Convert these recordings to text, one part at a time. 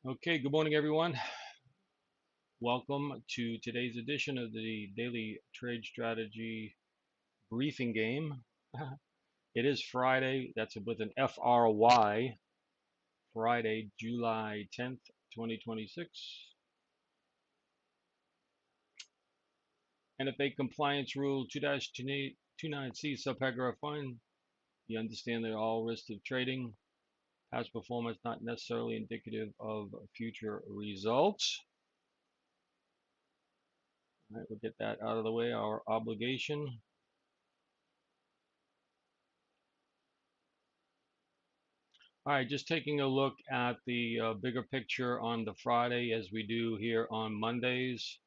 Okay, good morning, everyone. Welcome to today's edition of the Daily Trade Strategy Briefing Game. It is Friday, that's with an FRY, Friday, July 10th, 2026. NFA Compliance Rule 2-29C, subparagraph 1. You understand that all risks of trading, past performance not necessarily indicative of future results. All right, we'll get that out of the way, our obligation. All right, just taking a look at the bigger picture on the Friday as we do here on Mondays.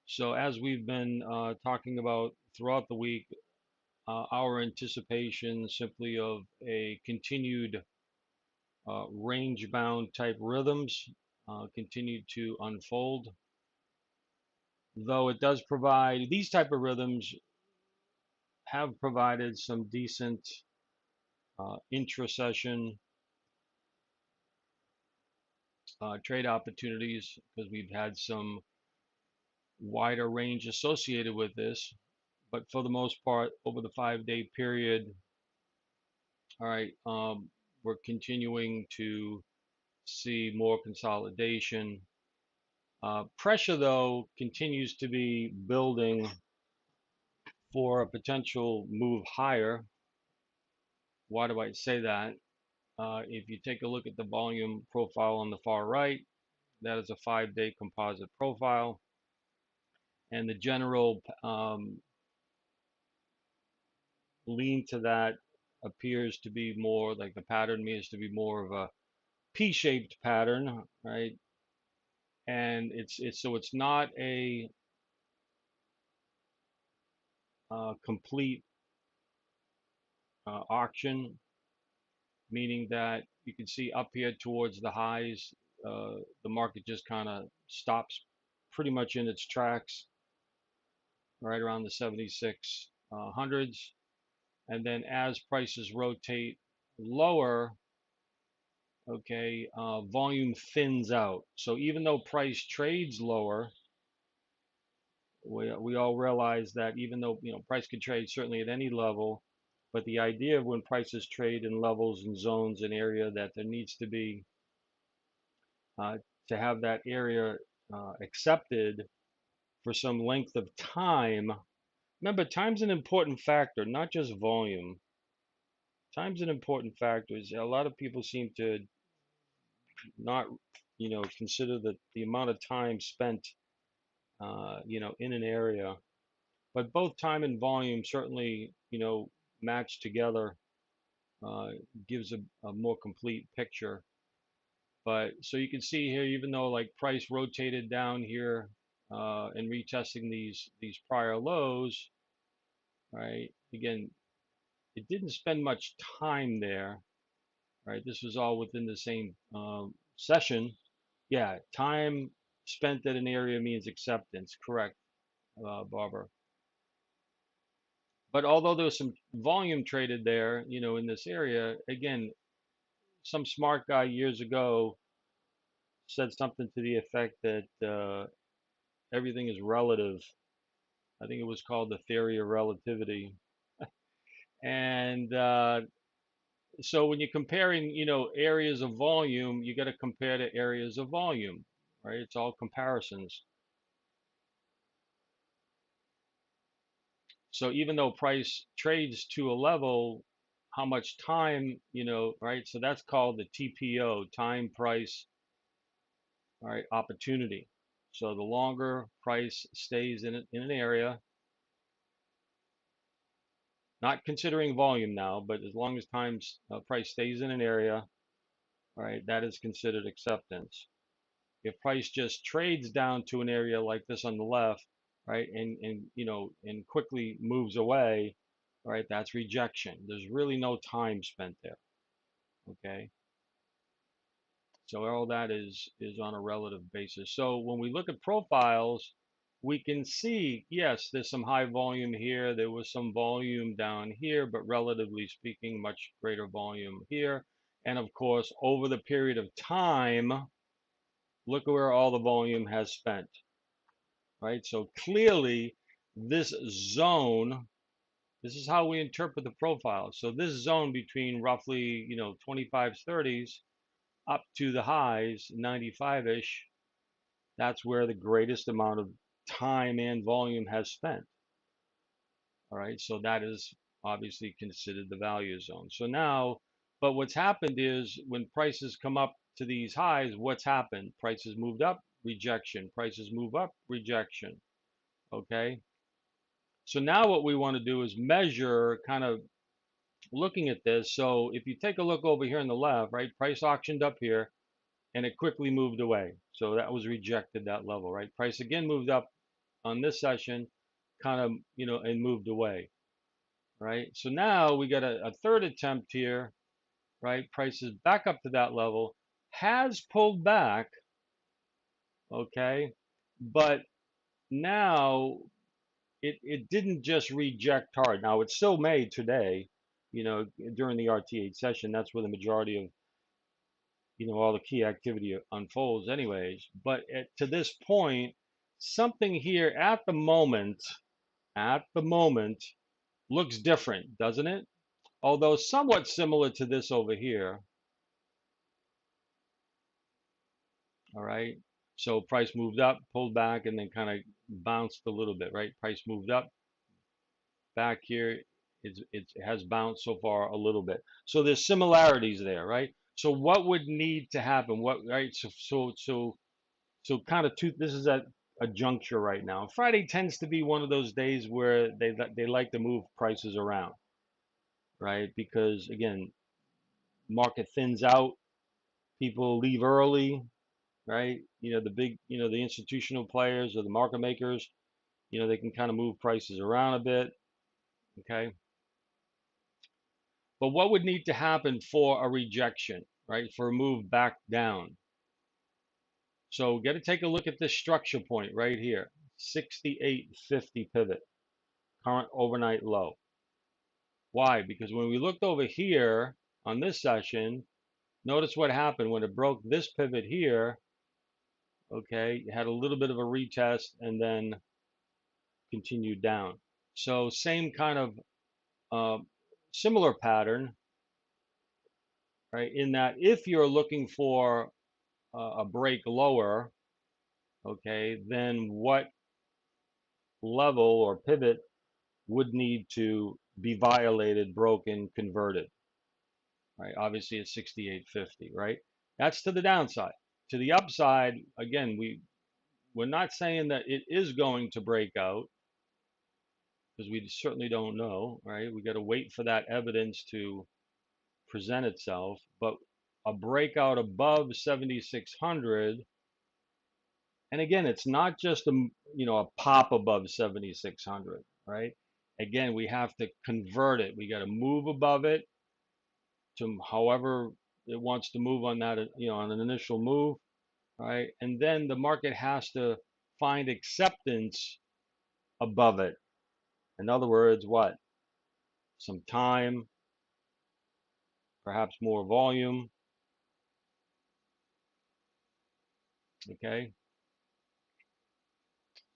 So as we've been talking about throughout the week, our anticipation simply of a continued range-bound type rhythms continue to unfold. Though it does provide, these type of rhythms have provided some decent intra-session trade opportunities because we've had some wider range associated with this, but for the most part, over the 5-day period, all right, we're continuing to see more consolidation. Pressure, though, continues to be building for a potential move higher. Why do I say that? If you take a look at the volume profile on the far right, that is a 5-day composite profile, and the general lean to that appears to be more like the pattern means to be more of a P-shaped pattern, right? And it's not a complete auction, meaning that you can see up here towards the highs, the market just kind of stops pretty much in its tracks, right around the 76 hundreds, and then as prices rotate lower, okay, volume thins out. So even though price trades lower, we all realize that even though price could trade certainly at any level, but the idea of when prices trade in levels and zones and area that there needs to be uh, to have that area accepted for some length of time. Remember, time's an important factor, not just volume. Time's an important factor. A lot of people seem to not, consider the amount of time spent, in an area. But both time and volume certainly, matched together uh, gives a more complete picture. But so you can see here, even though like price rotated down here and retesting these prior lows, right? Again, it didn't spend much time there, right? This was all within the same session. Yeah, time spent at an area means acceptance. Correct, Barbara. But although there was some volume traded there, in this area, again, some smart guy years ago said something to the effect that everything is relative. I think it was called the theory of relativity. And so when you're comparing, areas of volume, you got to compare to areas of volume, right? It's all comparisons. So even though price trades to a level, how much time, right? So that's called the TPO, time price, all right, opportunity. So the longer price stays in an area, not considering volume now, but as long as times price stays in an area, all right, that is considered acceptance. If price just trades down to an area like this on the left, right, and quickly moves away, all right, that's rejection. There's really no time spent there. Okay, so all that is on a relative basis. So when we look at profiles, we can see, yes, there's some high volume here. There was some volume down here, but relatively speaking, much greater volume here. And of course, over the period of time, Look at where all the volume has spent, right? So clearly this zone, this is how we interpret the profile. So this zone between roughly, 25s, 30s up to the highs, 95-ish, that's where the greatest amount of time and volume has spent. All right, so that is obviously considered the value zone. So now, but what's happened is when prices come up to these highs, what's happened? Prices moved up, rejection. Prices move up, rejection. Okay, so now what we want to do is measure, kind of looking at this. So if you take a look over here on the left, right, price auctioned up here and it quickly moved away. So that was rejected, that level, right? Price again moved up on this session, kind of, and moved away, right? So now we got a third attempt here, right? Prices back up to that level, has pulled back, okay? But now it didn't just reject hard. Now it still may today, during the RTH session, that's where the majority of, all the key activity unfolds anyways. But to this point, something here at the moment looks different, doesn't it? Although somewhat similar to this over here. All right. So price moved up, pulled back, and then kind of bounced a little bit, right? Price moved up, back here, it has bounced so far a little bit. So there's similarities there, right? So what would need to happen? What, right? So kind of two. This is at a juncture right now. Friday tends to be one of those days where they like to move prices around, right? Because again, market thins out, people leave early, right? The big, the institutional players or the market makers, they can kind of move prices around a bit, okay? But what would need to happen for a rejection, right? For a move back down? So got to take a look at this structure point right here, 68.50 pivot, current overnight low. Why? Because when we looked over here on this session, notice what happened when it broke this pivot here. Okay, it had a little bit of a retest and then continued down. So same kind of similar pattern, right? In that if you're looking for a break lower, okay, then what level or pivot would need to be violated, broken, converted, right? Obviously it's 68.50, right? That's to the downside. To the upside, again, we're not saying that it is going to break out because we certainly don't know, right? We got to wait for that evidence to present itself, but a breakout above 7600, and again, it's not just a pop above 7600, right? Again, we have to convert it. We got to move above it to however it wants to move on that, on an initial move, right? And then the market has to find acceptance above it. In other words, what? Some time, perhaps more volume, okay?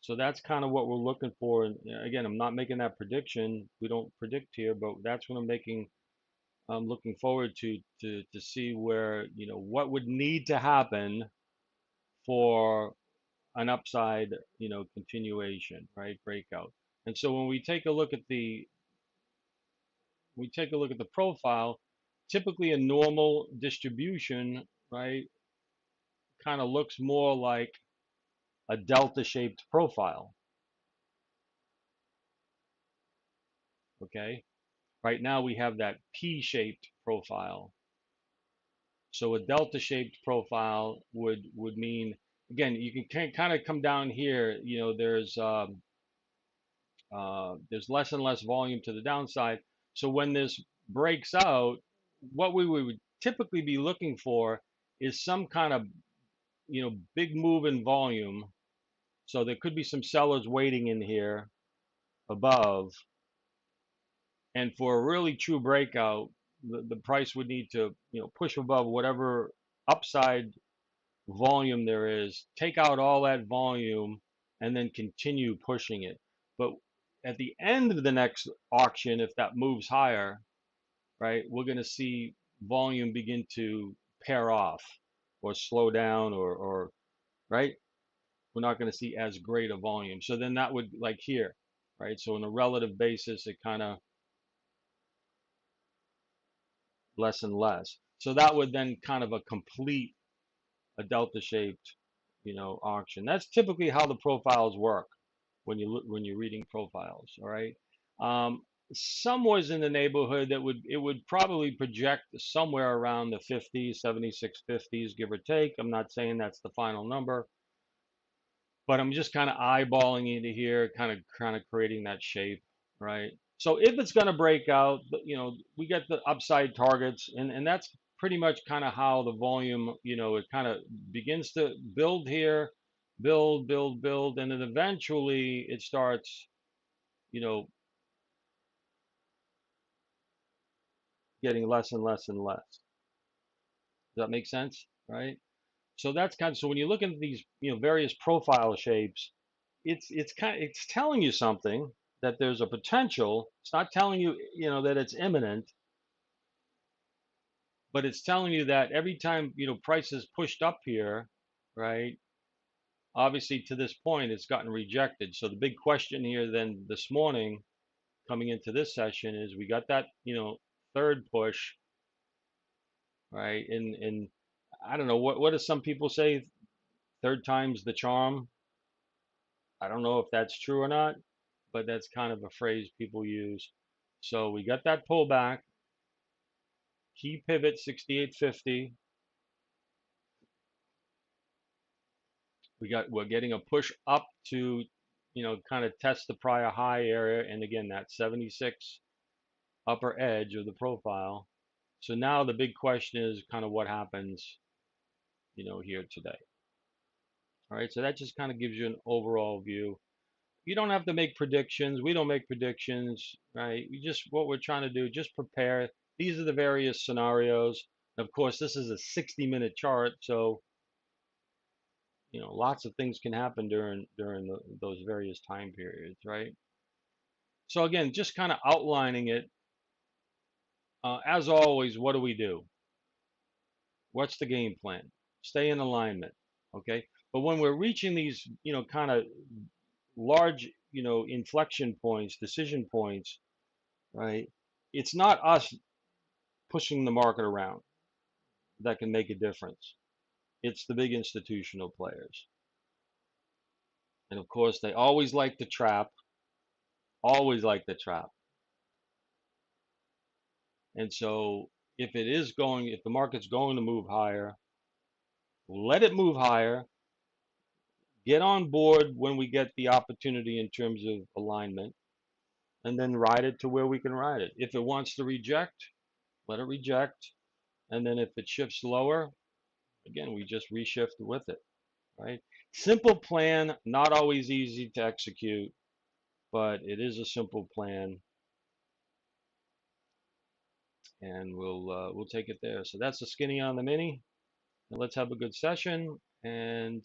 So that's kind of what we're looking for. And again, I'm not making that prediction. We don't predict here, but that's what I'm looking forward to see where, what would need to happen for an upside, continuation, right? Breakout. And so when we take a look at the profile, typically a normal distribution, right, kind of looks more like a delta shaped profile. Okay. Right now we have that P-shaped profile. So a delta-shaped profile would mean, again, you can kind of come down here. There's less and less volume to the downside. So when this breaks out, what we would typically be looking for is some kind of big move in volume. So there could be some sellers waiting in here above, and for a really true breakout, the price would need to push above whatever upside volume there is, take out all that volume, and then continue pushing it. But at the end of the next auction, if that moves higher, right, we're going to see volume begin to pair off or slow down, or right, we're not going to see as great a volume. So then that would, like here, right? So on a relative basis, it kind of less and less. So that would then kind of a complete a delta shaped, auction. That's typically how the profiles work when you're reading profiles. All right. Um, Somewhere's in the neighborhood that it would probably project somewhere around the 50s, 76, 50s, give or take. I'm not saying that's the final number, but I'm just kind of eyeballing into here, kind of creating that shape, right? So if it's going to break out, we get the upside targets, and that's pretty much kind of how the volume, it kind of begins to build here, build, and then eventually it starts, you know, getting less and less and less. Does that make sense? Right? So that's kind of, so when you look at these, various profile shapes, it's telling you something, that there's a potential. It's not telling you, that it's imminent, but it's telling you that every time, price is pushed up here, right? Obviously to this point it's gotten rejected. So the big question here then this morning coming into this session is, we got that, third push, right? And I don't know, what do some people say, third time's the charm. I don't know if that's true or not, but that's kind of a phrase people use. So we got that pullback, key pivot 68.50. We're getting a push up to, kind of test the prior high area, and again that 76 upper edge of the profile. So now the big question is kind of what happens, here today. All right, so that just kind of gives you an overall view. You don't have to make predictions. We don't make predictions, right? We just, what we're trying to do, just prepare. These are the various scenarios. Of course, this is a 60-minute chart, so lots of things can happen during those various time periods, right? So again, just kind of outlining it. As always, what do we do? What's the game plan? Stay in alignment, okay? But when we're reaching these, kind of large, inflection points, decision points, right? It's not us pushing the market around that can make a difference. It's the big institutional players. And of course, they always like to trap, always like to trap. And so if the market's going to move higher, let it move higher, get on board when we get the opportunity in terms of alignment, and then ride it to where we can ride it. If it wants to reject, let it reject. And then if it shifts lower, again, we just reshift with it, right? Simple plan, not always easy to execute, but it is a simple plan, and we'll take it there. So that's the skinny on the mini. And let's have a good session. And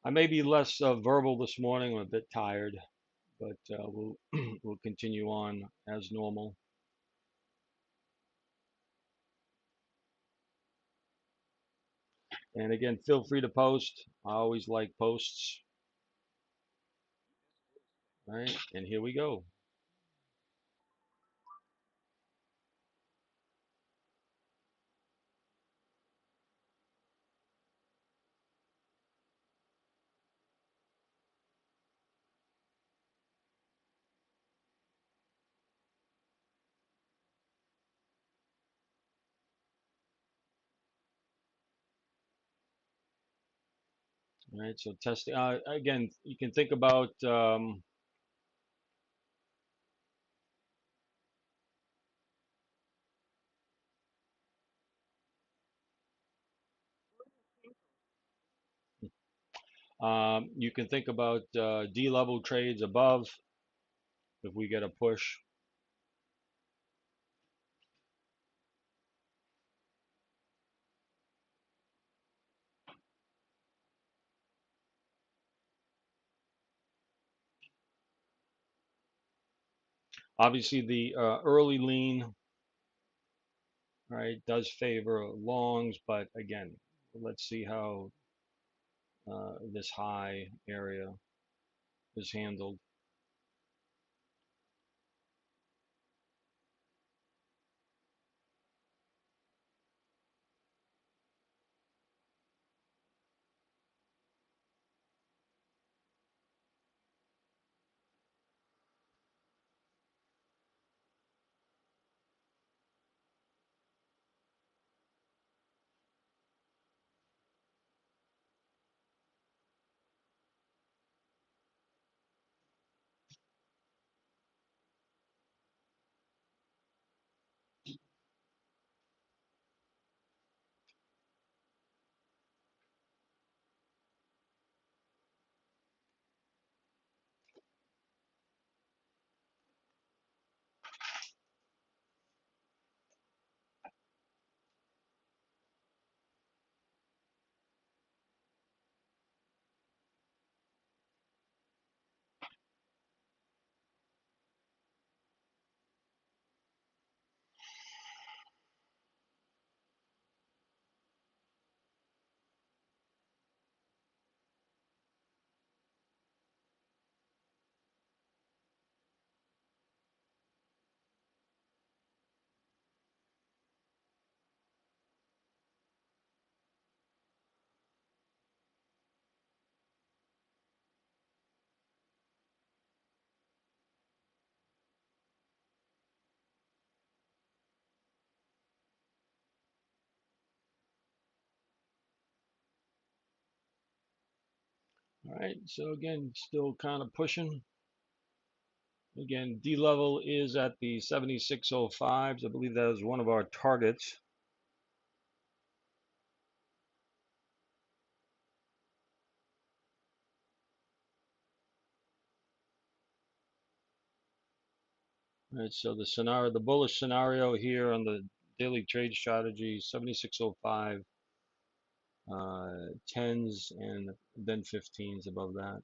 I may be less verbal this morning. I'm a bit tired, but we'll continue on as normal. And again, feel free to post. I always like posts. Right, and here we go. All right, so testing again. You can think about D level trades above if we get a push. Obviously, the early lean, right, does favor longs, but again, let's see how this high area is handled. All right, so again, still kind of pushing. Again, D level is at the 7605s. I believe that is one of our targets. All right, so the scenario, the bullish scenario here on the daily trade strategy, 7605, 10s and then 15s above that.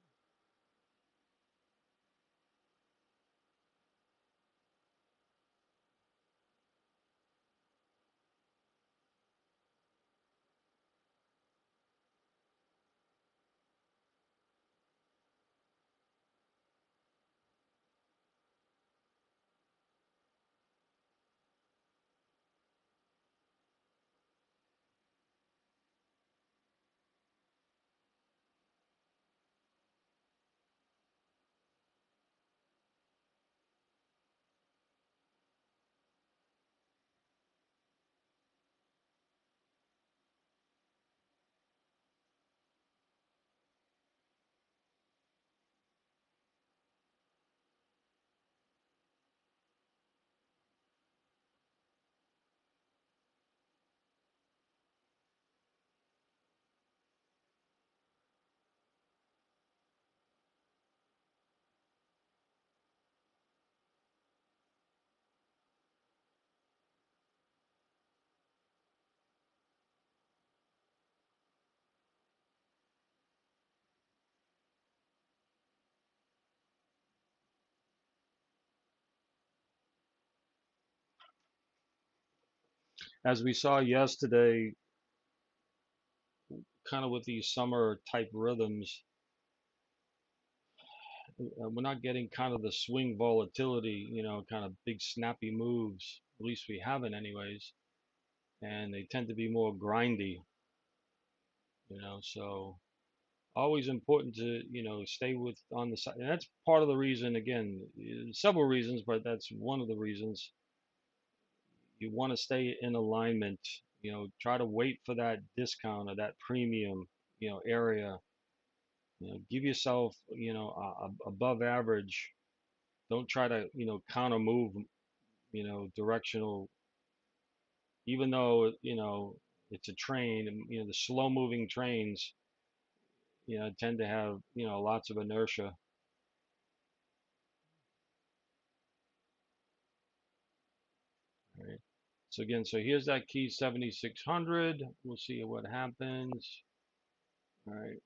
As we saw yesterday, kind of with these summer type rhythms, we're not getting kind of the swing volatility, kind of big snappy moves. At least we haven't, anyways. And they tend to be more grindy, So always important to stay with on the side. And that's part of the reason. Again, several reasons, but that's one of the reasons you want to stay in alignment. Try to wait for that discount or that premium, area. Give yourself, above average. Don't try to, counter move, directional. Even though it's a train, and the slow moving trains, tend to have lots of inertia. Right. So again, so here's that key 7600. We'll see what happens. All right.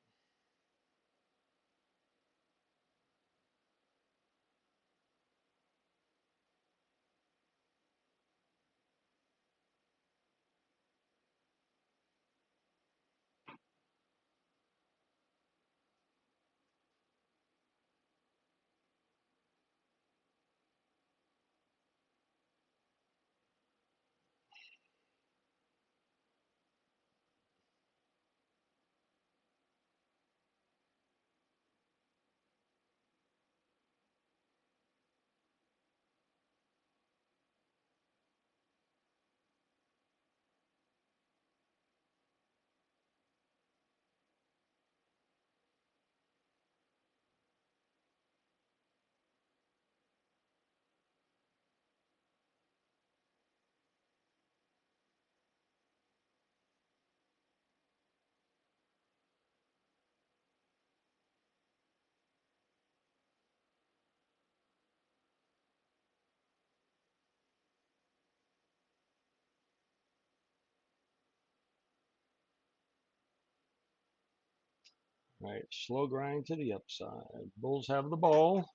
All right, slow grind to the upside. Bulls have the ball.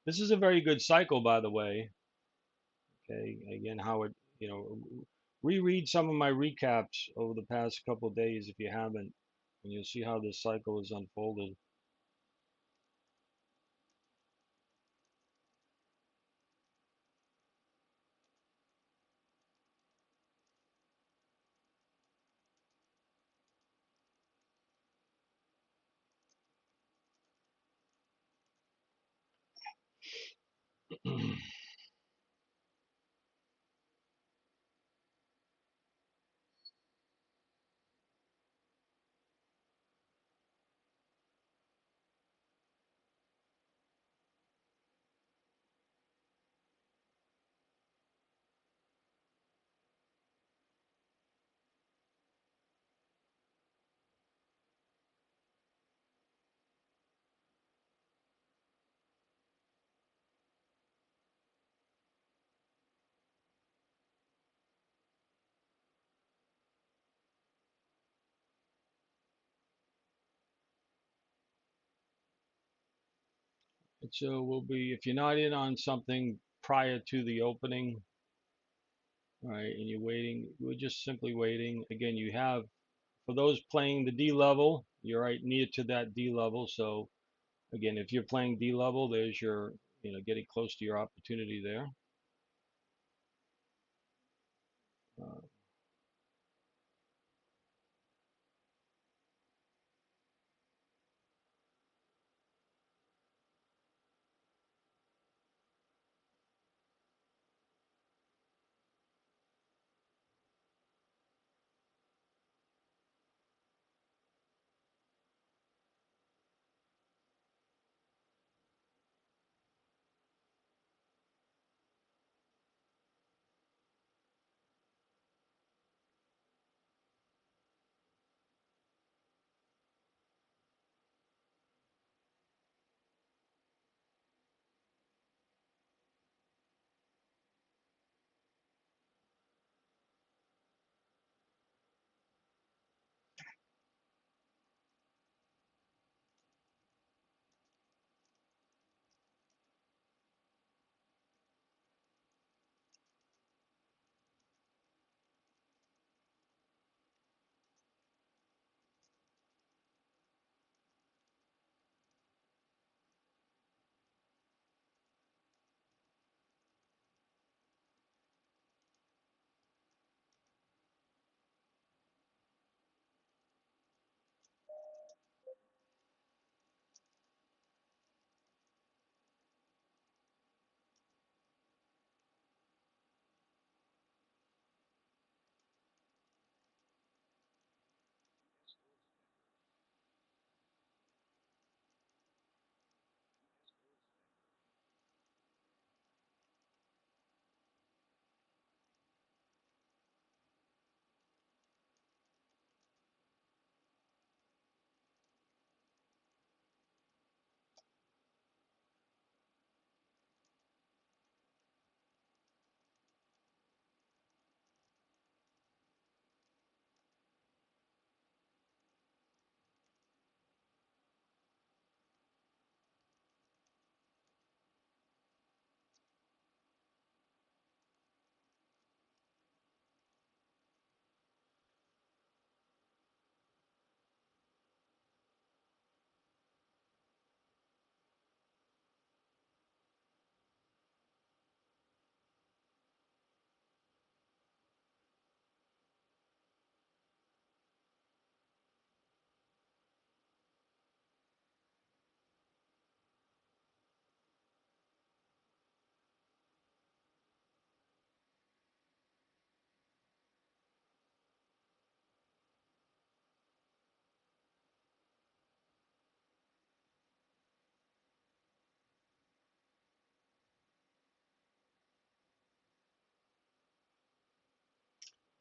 This is a very good cycle, by the way. Okay, again, how it, reread some of my recaps over the past couple of days if you haven't, and you'll see how this cycle is unfolded. So we'll be, if you're not in on something prior to the opening, all right, and you're waiting, we're just simply waiting. Again, you have, for those playing the D level, you're right near to that D level. So again, if you're playing D level, there's your, getting close to your opportunity there. Uh,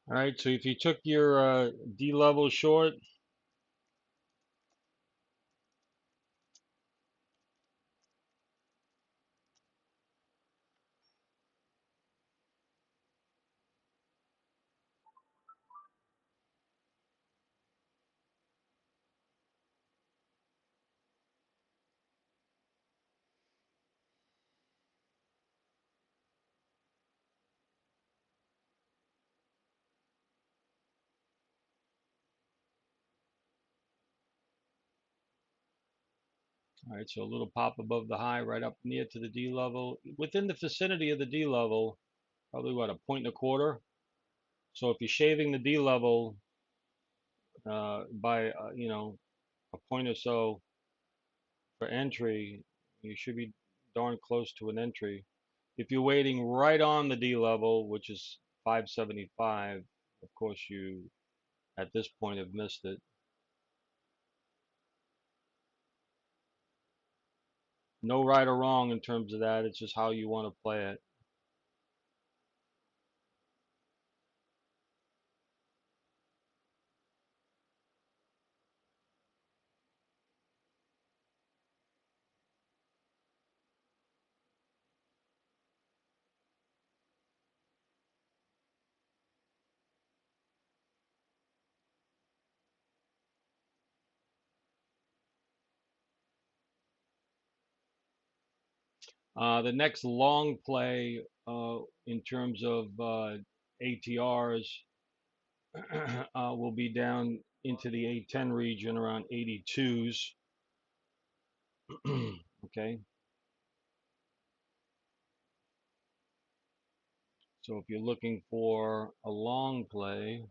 all right, so if you took your D level short, All right, so a little pop above the high, right up near to the D level. Within the vicinity of the D level, probably what, a point and a quarter. So if you're shaving the D level by a point or so for entry, you should be darn close to an entry. If you're waiting right on the D level, which is 575, of course you at this point have missed it. No right or wrong in terms of that. It's just how you want to play it. The next long play in terms of ATRs will be down into the 810 region around 82s. Okay, so if you're looking for a long play,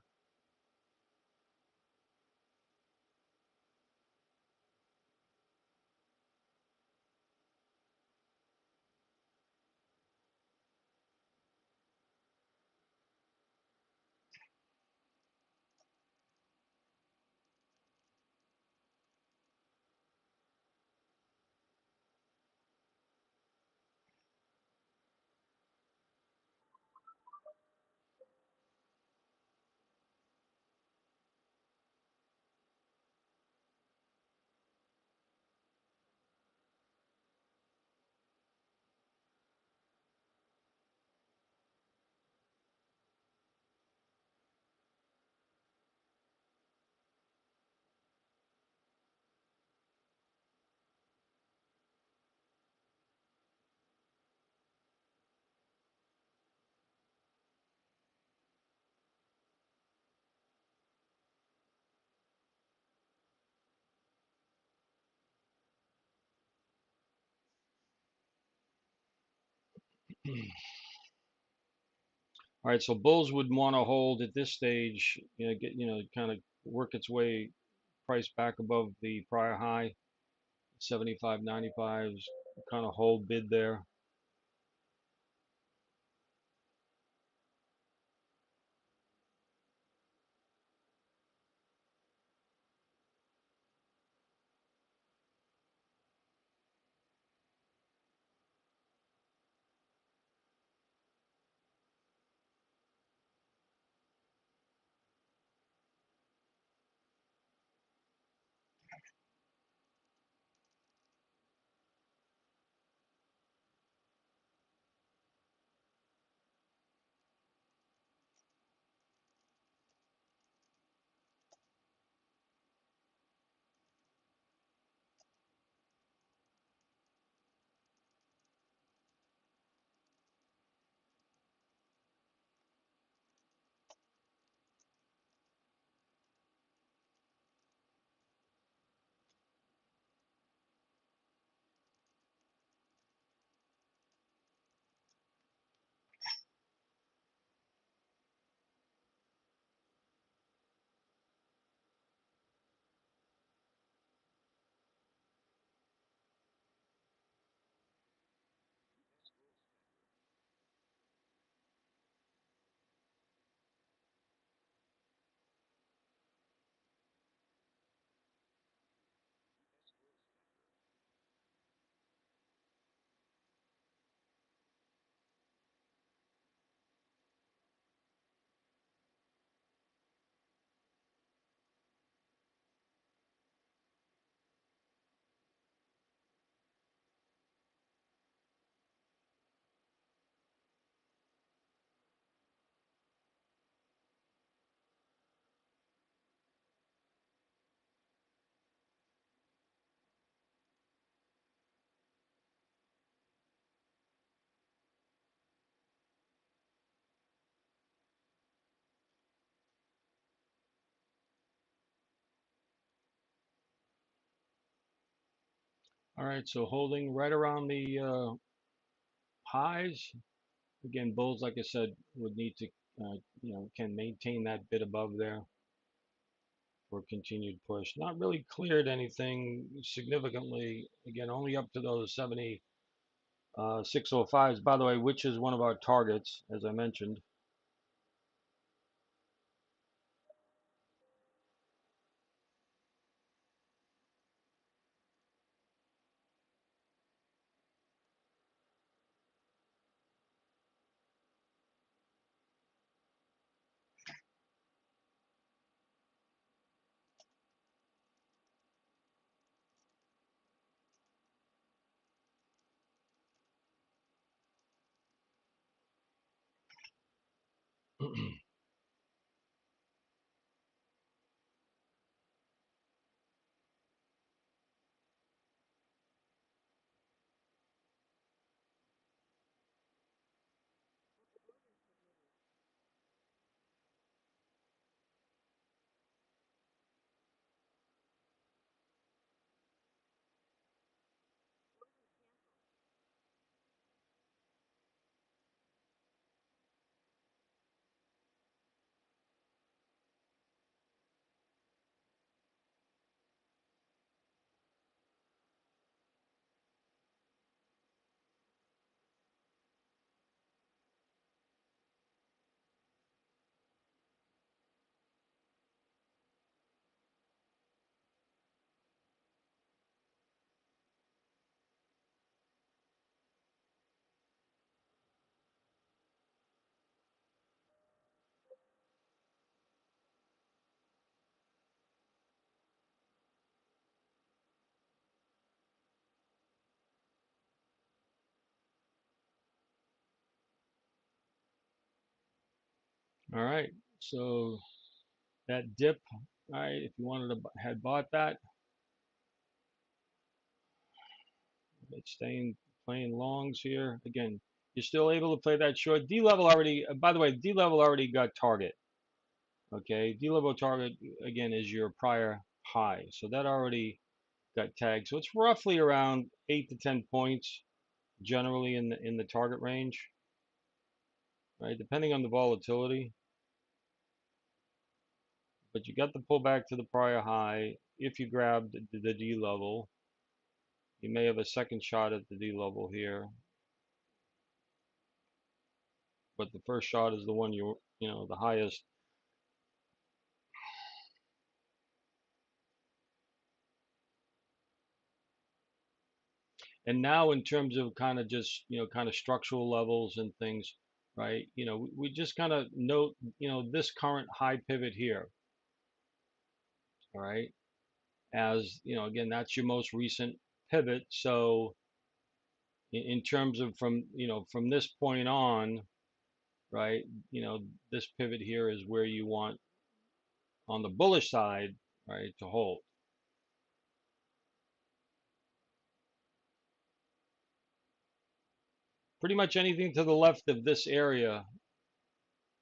all right, so bulls would want to hold at this stage, get kind of work its way price back above the prior high, 75.95s, kind of hold bid there. All right, so holding right around the highs. Again, bulls, like I said, would need to, can maintain that bit above there for continued push. Not really cleared anything significantly. Again, only up to those 70 605s, by the way, which is one of our targets, as I mentioned. All right, so that dip, all right, if you wanted to had bought that, it's staying playing longs here. Again, you're still able to play that short. D level already, by the way, D level already got target. Okay, D level target again is your prior high, so that already got tagged. So it's roughly around 8 to 10 points generally in the target range, right? Depending on the volatility. But you got the pullback to the prior high. If you grab the D level, you may have a second shot at the D level here, but the first shot is the one the highest. And now in terms of kind of just kind of structural levels and things, right? We just kind of note this current high pivot here, all right? As again, that's your most recent pivot. So in terms of from this point on, right? This pivot here is where you want on the bullish side, right, to hold. Pretty much anything to the left of this area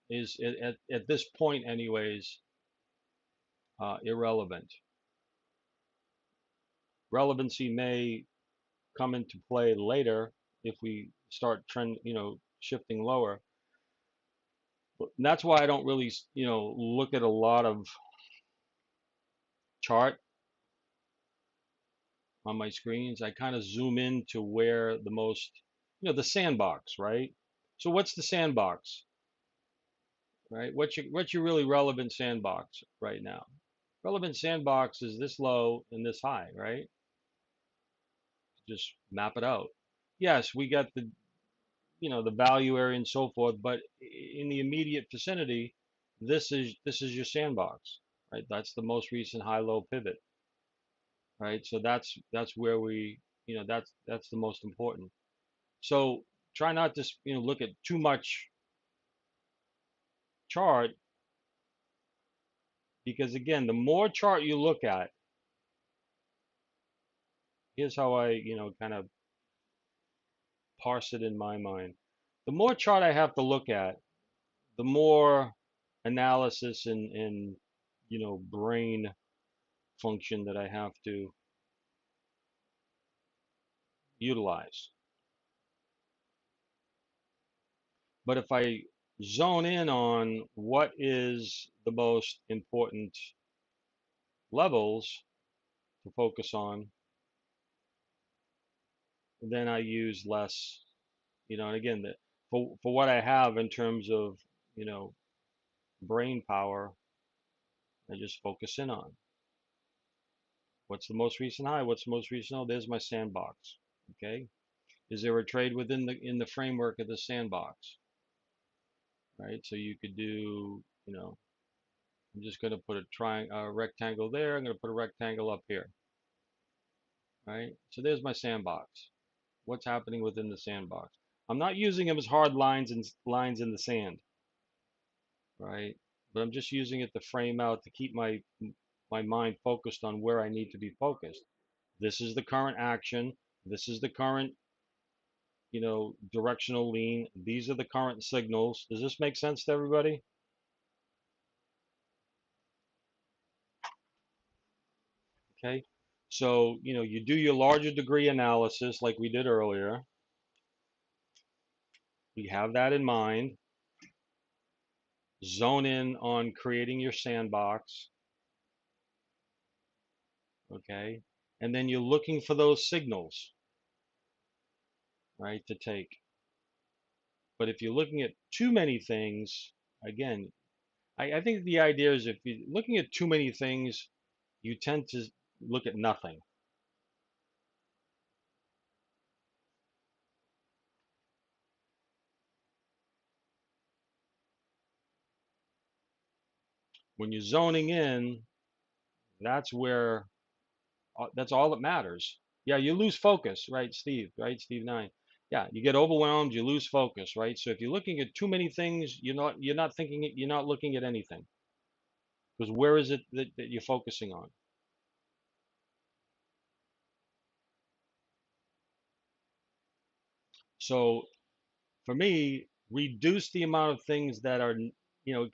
is at this point anyways irrelevant. Relevancy may come into play later if we start trend shifting lower. But that's why I don't really look at a lot of chart on my screens. I kind of zoom in to where the most the sandbox, right? So what's the sandbox, right? What's your really relevant sandbox right now? Relevant sandbox is this low and this high, right? Just map it out. Yes, we got the value area and so forth, but in the immediate vicinity, this is your sandbox, right? That's the most recent high-low pivot, right? So that's where that's the most important. So try not to look at too much chart, because again, the more chart you look at, here's how I kind of parse it in my mind. The more chart I have to look at, the more analysis and brain function that I have to utilize. But if I zone in on what is the most important levels to focus on, then I use less, and again, for what I have in terms of, you know, brain power, I just focus in on what's the most recent high, what's the most recent low. There's my sandbox. Okay, is there a trade within the framework of the sandbox? Right, so you could do, I'm just going to put a rectangle there. I'm going to put a rectangle up here. Right, so there's my sandbox. What's happening within the sandbox? I'm not using them as hard lines and lines in the sand. Right, but I'm just using it to frame out, to keep my mind focused on where I need to be focused. This is the current action. This is the current, directional lean. These are the current signals. Does this make sense to everybody? Okay. So, you do your larger degree analysis like we did earlier. We have that in mind. Zone in on creating your sandbox. Okay. And then you're looking for those signals, right, to take. But if you're looking at too many things, again, I think the idea is if you're looking at too many things, you tend to look at nothing. When you're zoning in, that's where that's all that matters. Yeah, you lose focus, right, Steve? Right, Steve Nine. Yeah, you get overwhelmed, you lose focus, right? So if you're looking at too many things, you're not thinking it, you're not looking at anything. Because where is it that you're focusing on? So for me, reduce the amount of things that are,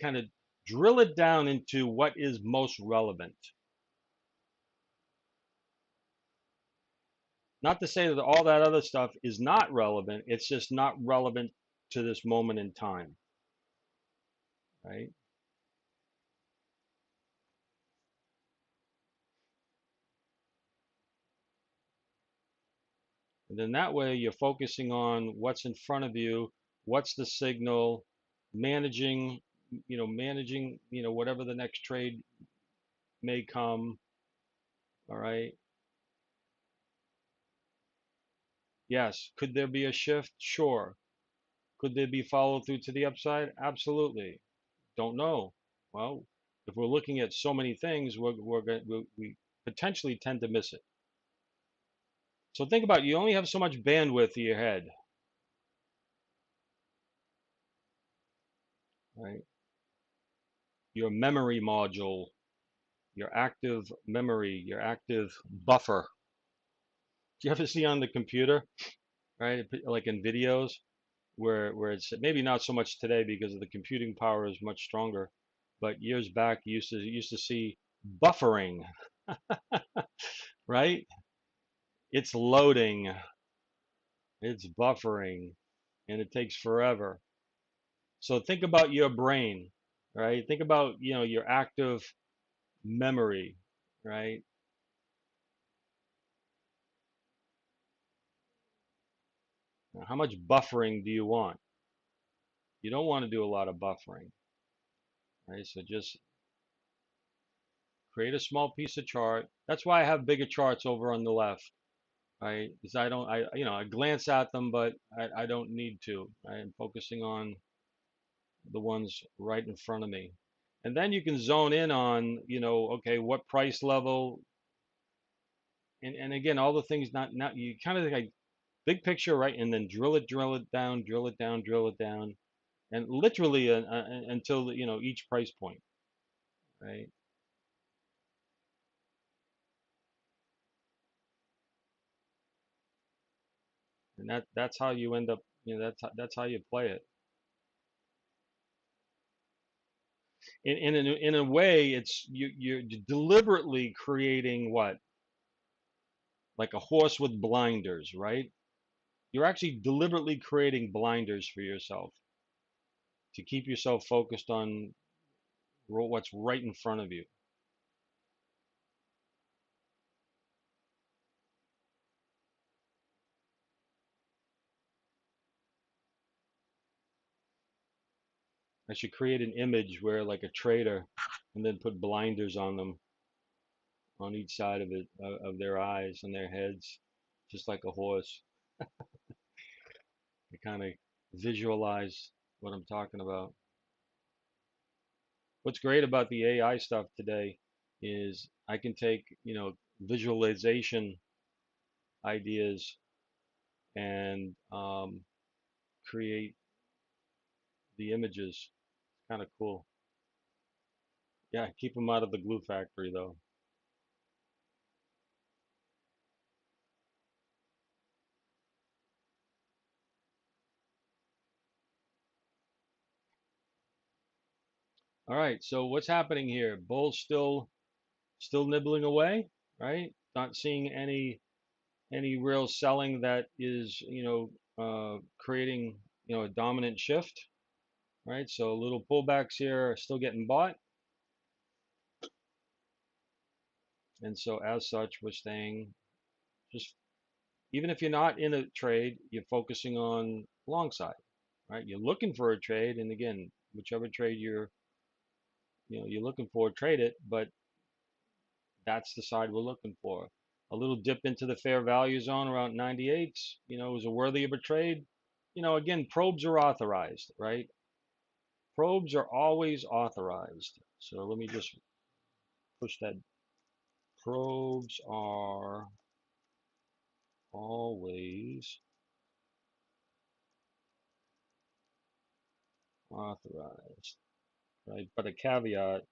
kind of drill it down into what is most relevant. Not to say that all that other stuff is not relevant, it's just not relevant to this moment in time, right? And then that way you're focusing on what's in front of you, what's the signal, managing, whatever the next trade may come. All right. Yes. Could there be a shift? Sure. Could there be follow through to the upside? Absolutely. Don't know. Well, if we're looking at so many things, we potentially tend to miss it. So think about it, you only have so much bandwidth in your head, right? Your memory module, your active memory, your active buffer. Do you ever see on the computer, right? Like in videos where it's maybe not so much today because of the computing power is much stronger, but years back you used to see buffering, right? It's loading, it's buffering, and it takes forever. So think about your brain, right? Think about, your active memory, right? How much buffering do you want? You don't want to do a lot of buffering, right? So just create a small piece of chart. That's why I have bigger charts over on the left, right? Because I glance at them, but I don't need to. I'm focusing on the ones right in front of me. And then you can zone in on, okay, what price level, and again, all the things not you kind of like big picture, right? And then drill it down, drill it down, drill it down, and literally until each price point, right? And that's how you end up. That's how you play it. In a way, it's you're deliberately creating what, like a horse with blinders, right? You're actually deliberately creating blinders for yourself to keep yourself focused on what's right in front of you. I should create an image where like a trader and then put blinders on them on each side of it, of their eyes and their heads, just like a horse. To kind of visualize what I'm talking about. What's great about the AI stuff today is I can take, visualization ideas and create the images. Kind of cool. Yeah, keep them out of the glue factory though. All right, so what's happening here? Bull's still nibbling away, right? Not seeing any real selling that is, creating, a dominant shift, right? So little pullbacks here are still getting bought. And so as such, we're staying just, even if you're not in a trade, you're focusing on long side, right? You're looking for a trade. And again, whichever trade you're looking for, trade it, but that's the side we're looking for. A little dip into the fair value zone around 98, is a worthy of a trade. Again, probes are authorized, right? Probes are always authorized. So let me just push that. Probes are always authorized, right? But a caveat,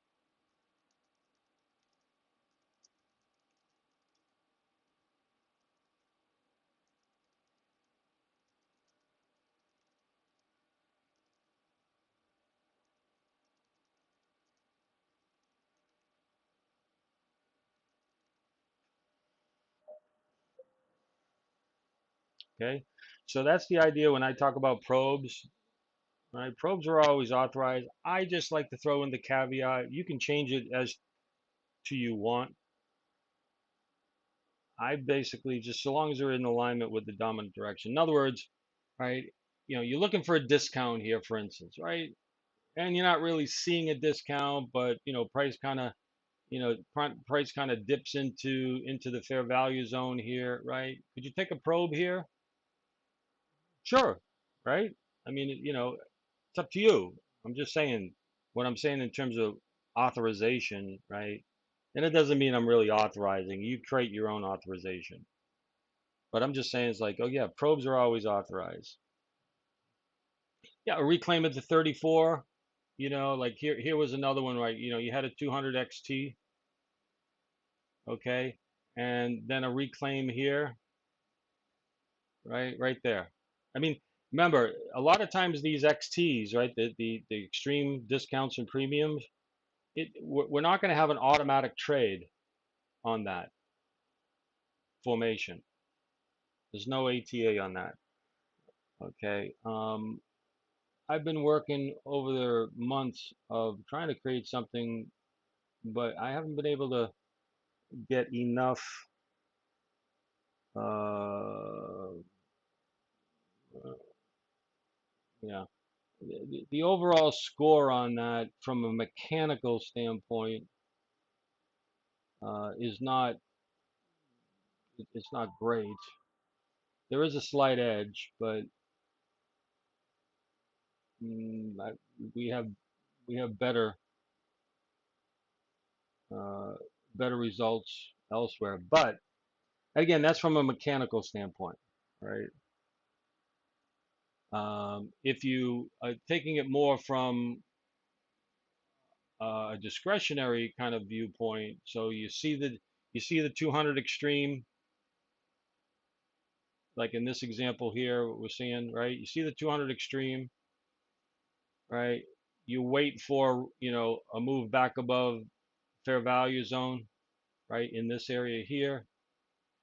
okay? So that's the idea when I talk about probes, right? Probes are always authorized. I just like to throw in the caveat. You can change it as to you want. I basically just, so long as they're in alignment with the dominant direction. In other words, right? You're looking for a discount here, for instance, right? And you're not really seeing a discount, but price kind of, price kind of dips into the fair value zone here, right? Could you take a probe here? Sure, right? I mean, it's up to you. I'm just saying what I'm saying in terms of authorization, right? And it doesn't mean I'm really authorizing. You create your own authorization. But I'm just saying it's like, oh yeah, probes are always authorized. Yeah, a reclaim at the 34. Like here was another one, right? You had a 200 XT, okay, and then a reclaim here, right there. I mean, remember, a lot of times these XTs, right, the extreme discounts and premiums, we're not going to have an automatic trade on that formation. There's no ATA on that. Okay. I've been working over the months of trying to create something, but I haven't been able to get enough. Uh, yeah, the overall score on that from a mechanical standpoint is not, it's not great. There is a slight edge, but I, we have we have uh, better results elsewhere. But again, that's from a mechanical standpoint, right? If you are taking it more from a discretionary kind of viewpoint, so you see the 200 extreme, like in this example here, what we're seeing, right? You see the 200 extreme, right? You wait for a move back above fair value zone, right? In this area here,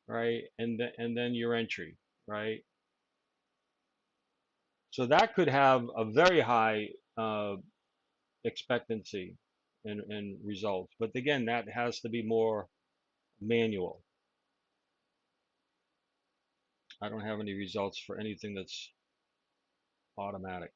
right? And then your entry, right? So that could have a very high expectancy and results. But again, that has to be more manual. I don't have any results for anything that's automatic.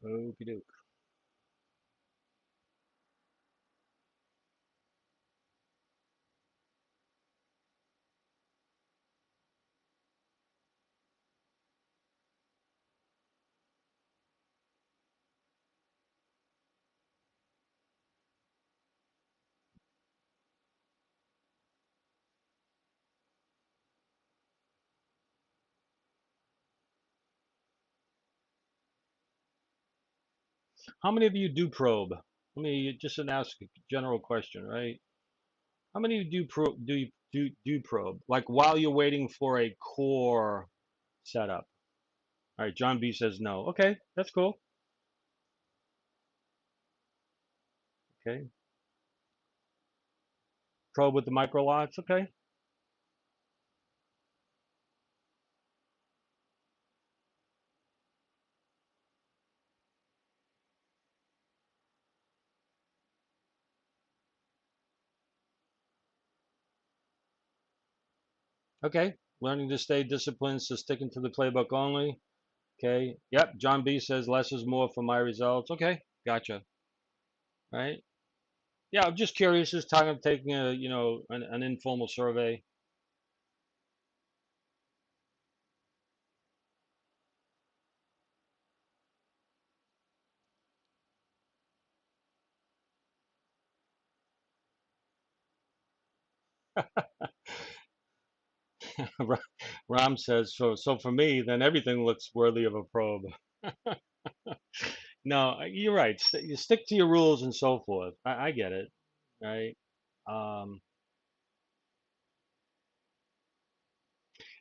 Okie doke. How many of you do probe? Let me just ask a general question, right? How many do do probe? Like while you're waiting for a core setup. All right, John B says no. Okay, that's cool. Okay, probe with the micro lots. Okay, okay. Learning to stay disciplined, so sticking to the playbook only. Okay. Yep. John B says less is more for my results. Okay, gotcha. Right. Yeah, I'm just curious. This time I'm taking a an informal survey. Ram says so. So for me, then everything looks worthy of a probe. No, you're right. You stick to your rules and so forth. I get it, right? Um,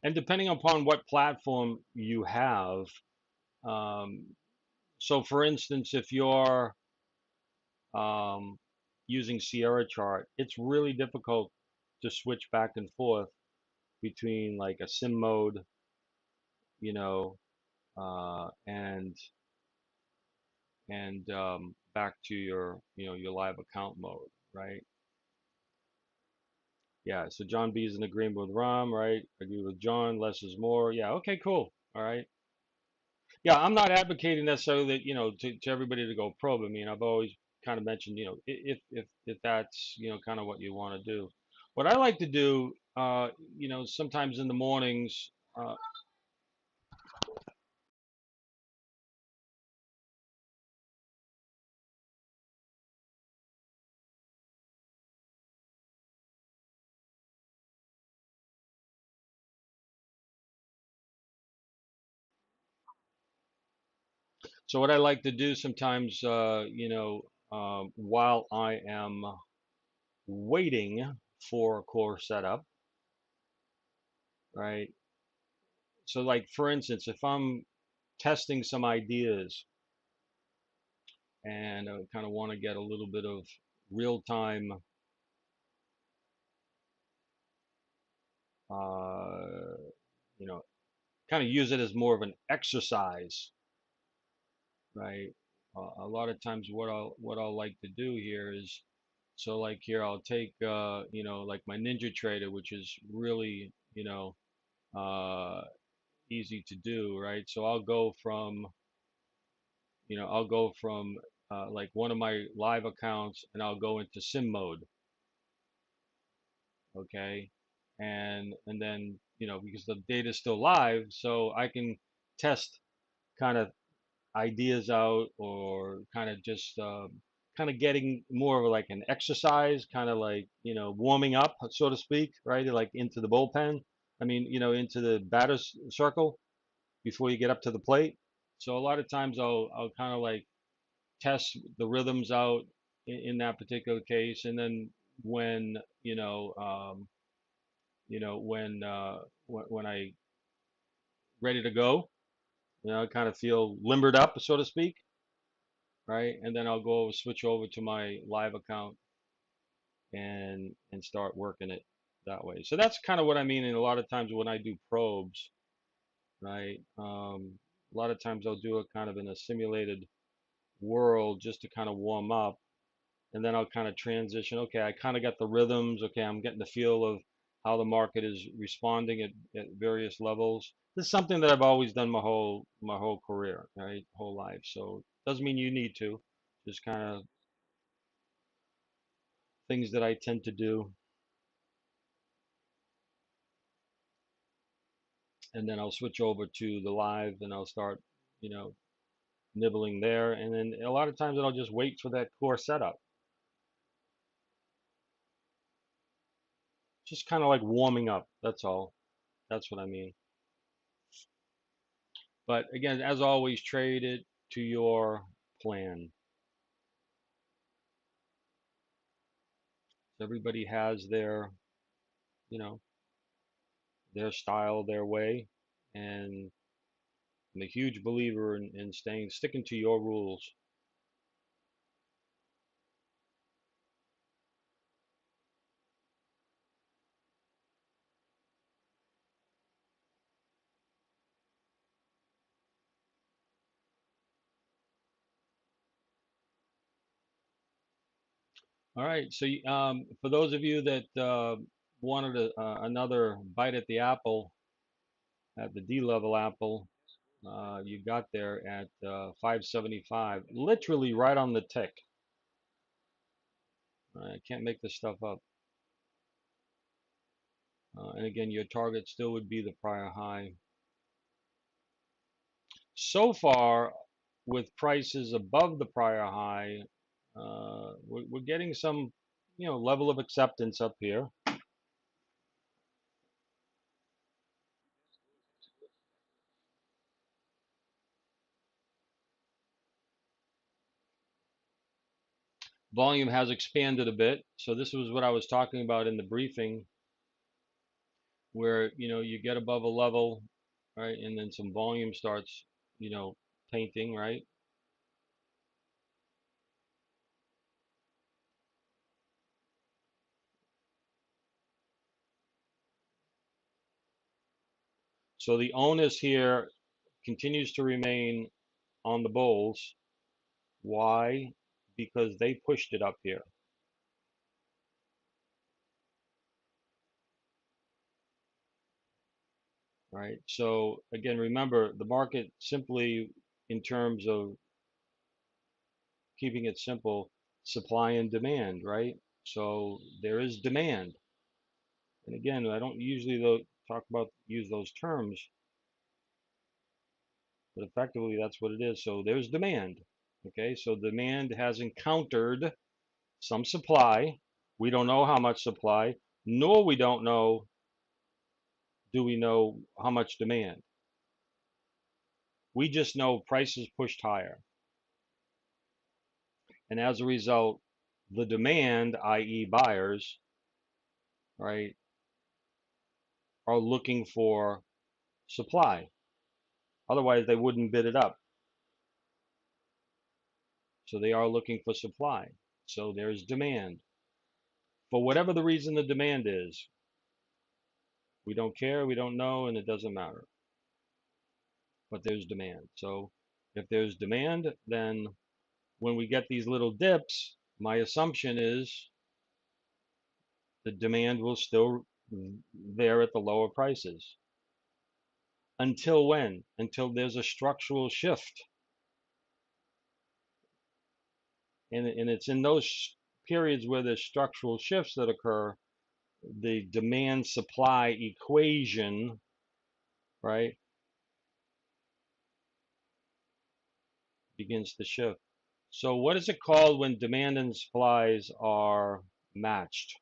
and depending upon what platform you have, um, so for instance, if you're um, using Sierra chart, it's really difficult to switch back and forth between like a sim mode, you know, and back to your your live account mode, right? Yeah, so John B is in agreement with Ram, right? Agree with John, less is more. Yeah, okay, cool. All right. Yeah, I'm not advocating necessarily that, to everybody to go probe. I mean, I've always kind of mentioned, if that's, kind of what you want to do. What I like to do, sometimes in the mornings, so what I like to do sometimes, while I am waiting for a core setup, right? So like for instance, if I'm testing some ideas and I kind of want to get a little bit of real time, uh, you know, kind of use it as more of an exercise, right? A lot of times, what I'll like to do here is, so like here, I'll take, like my Ninja Trader, which is really, uh, easy to do, right? So I'll go from like one of my live accounts, and I'll go into sim mode, okay, and then because the data is still live, so I can test kind of ideas out, or kind of just kind of getting more of like an exercise, kind of like warming up, so to speak, right? Like into the bullpen. I mean, into the batter's circle before you get up to the plate. So a lot of times I'll kind of like test the rhythms out in that particular case, and then when when I ready to go, kind of feel limbered up, so to speak, right? And then I'll go switch over to my live account and start working it that way. So that's kind of what I mean. And a lot of times when I do probes, right? A lot of times I'll do it kind of in a simulated world just to kind of warm up, and then I'll kind of transition. Okay, I kind of got the rhythms. Okay, I'm getting the feel of how the market is responding at various levels. This is something that I've always done my whole career, right? Whole life. So doesn't mean you need to. Just kind of things that I tend to do, and then I'll switch over to the live, and I'll start, you know, nibbling there, and then a lot of times I'll just wait for that core setup, just kind of like warming up. That's all. That's what I mean. But again, as always, trade it to your plan. Everybody has their, you know, their style, their way, and I'm a huge believer in sticking to your rules. All right. So for those of you that wanted another bite at the apple, at the D level apple, you got there at 575, literally right on the tick. I can't make this stuff up. And again, your target still would be the prior high. So far, with prices above the prior high, we're getting some, level of acceptance up here. Volume has expanded a bit. So this was what I was talking about in the briefing, where you get above a level, right, and then some volume starts, painting, right. So the onus here continues to remain on the bulls. Why? Because they pushed it up here, right? So again, remember the market simply, in terms of keeping it simple, supply and demand, right? So there is demand. And again, I don't usually use those terms, but effectively that's what it is. So there's demand. Okay, so demand has encountered some supply. We don't know how much supply, nor do we know how much demand. We just know prices pushed higher. And as a result, the demand, i.e. buyers, right, are looking for supply. Otherwise, they wouldn't bid it up. So they are looking for supply. So there's demand. For whatever the reason the demand is, we don't care, we don't know, and it doesn't matter. But there's demand. So if there's demand, then when we get these little dips, my assumption is the demand will still there at the lower prices. Until when? Until there's a structural shift. And it's in those periods where there's structural shifts that occur, the demand supply equation, right, begins to shift. So what is it called when demand and supplies are matched?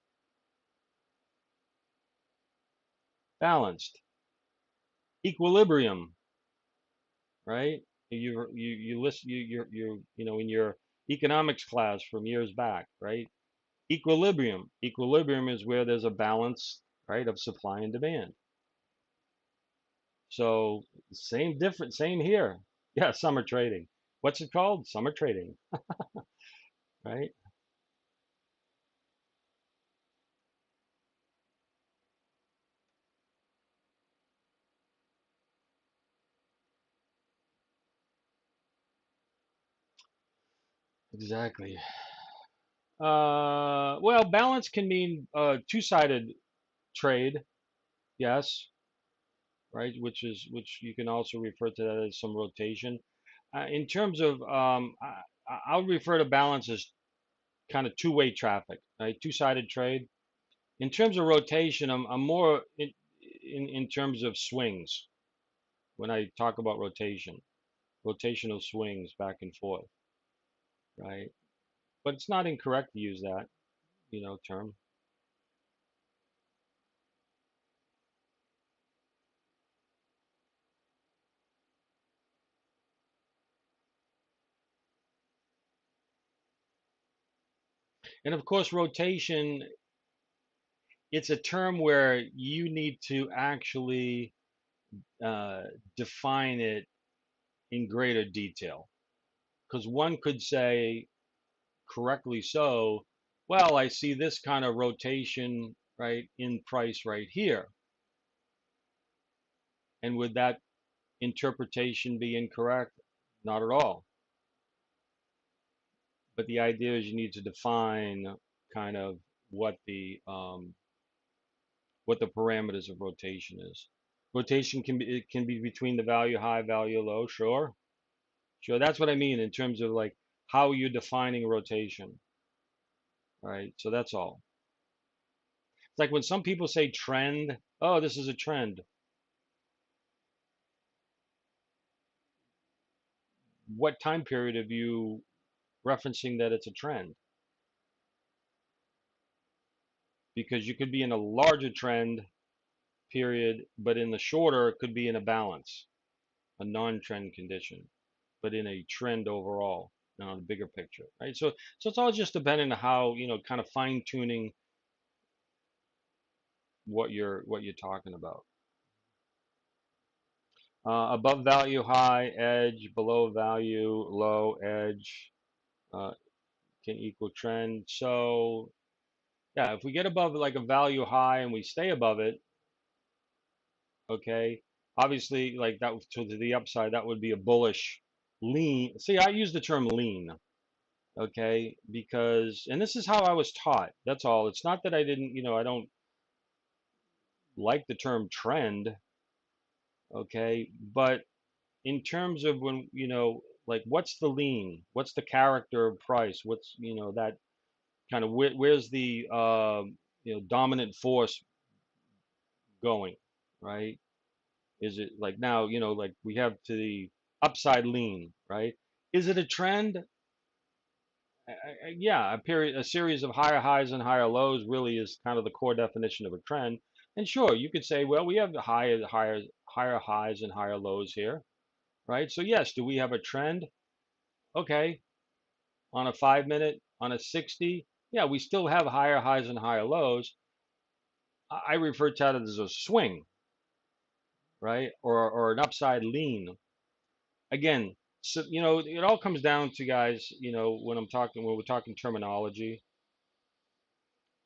Balanced. Equilibrium, right? You listen you know in your economics class from years back, right? Equilibrium. Equilibrium is where there's a balance, right, of supply and demand. So same here. Yeah, summer trading. What's it called? Summer trading, right? Exactly. Well, balance can mean two-sided trade, yes, right? Which you can also refer to that as some rotation. In terms of, I'll refer to balance as kind of two-way traffic, right? Two-sided trade. In terms of rotation, I'm more in terms of swings when I talk about rotation, rotational swings back and forth, right? But it's not incorrect to use that, term. And of course, rotation, it's a term where you need to actually uh, define it in greater detail. Because one could say, correctly so, well, I see this kind of rotation, right, in price right here. And would that interpretation be incorrect? Not at all. But the idea is you need to define kind of what the parameters of rotation is. Rotation can be between the value high, value low, sure. Sure, that's what I mean in terms of like how you're defining rotation, right? So that's all. It's like when some people say trend, oh, this is a trend. What time period have you referencing that it's a trend? Because you could be in a larger trend period, but in the shorter, it could be in a balance, a non-trend condition, but in a trend overall, on the bigger picture, right? So it's all just depending on how, kind of fine tuning what you're talking about. Above value high edge, below value low edge uh, can equal trend. So yeah, if we get above like a value high and we stay above it, okay, obviously like that to the upside, that would be a bullish lean. See, I use the term lean, okay, because and this is how I was taught. That's all. It's not that I didn't, I don't like the term trend, okay, but in terms of when like what's the lean, what's the character of price, what's that kind of where's the dominant force going, right? Is it like now like we have to the upside lean, right? Is it a trend? Yeah, a series of higher highs and higher lows really is kind of the core definition of a trend. And sure, you could say, well, we have the higher highs and higher lows here, right? So yes, do we have a trend? Okay, on a 5 minute, on a 60, yeah, we still have higher highs and higher lows. I refer to it as a swing, right? Or an upside lean. Again, so it all comes down to, guys, when we're talking terminology,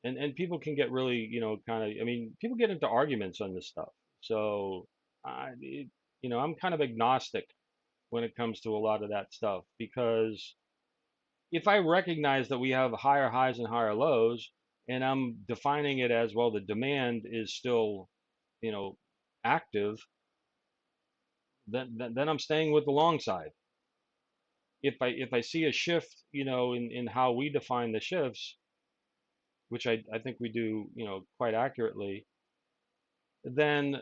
and people can get really, kind of, I mean, people get into arguments on this stuff. So I it, I'm kind of agnostic when it comes to a lot of that stuff, because if I recognize that we have higher highs and higher lows, and I'm defining it as, well, the demand is still, you know, active, then I'm staying with the long side. If I see a shift, in how we define the shifts, which I think we do, quite accurately, then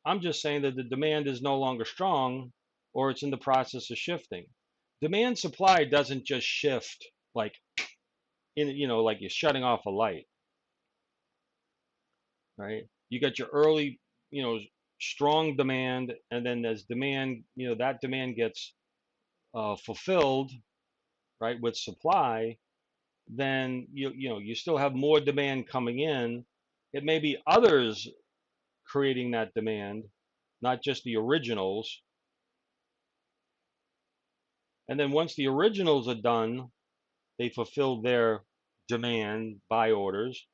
I'm just saying that the demand is no longer strong, or it's in the process of shifting. Demand supply doesn't just shift like like you're shutting off a light, right? You got your early, strong demand, and then as demand, that demand gets fulfilled, right, with supply, then you still have more demand coming in. It may be others creating that demand, not just the originals. And then once the originals are done, they fulfill their demand buy orders,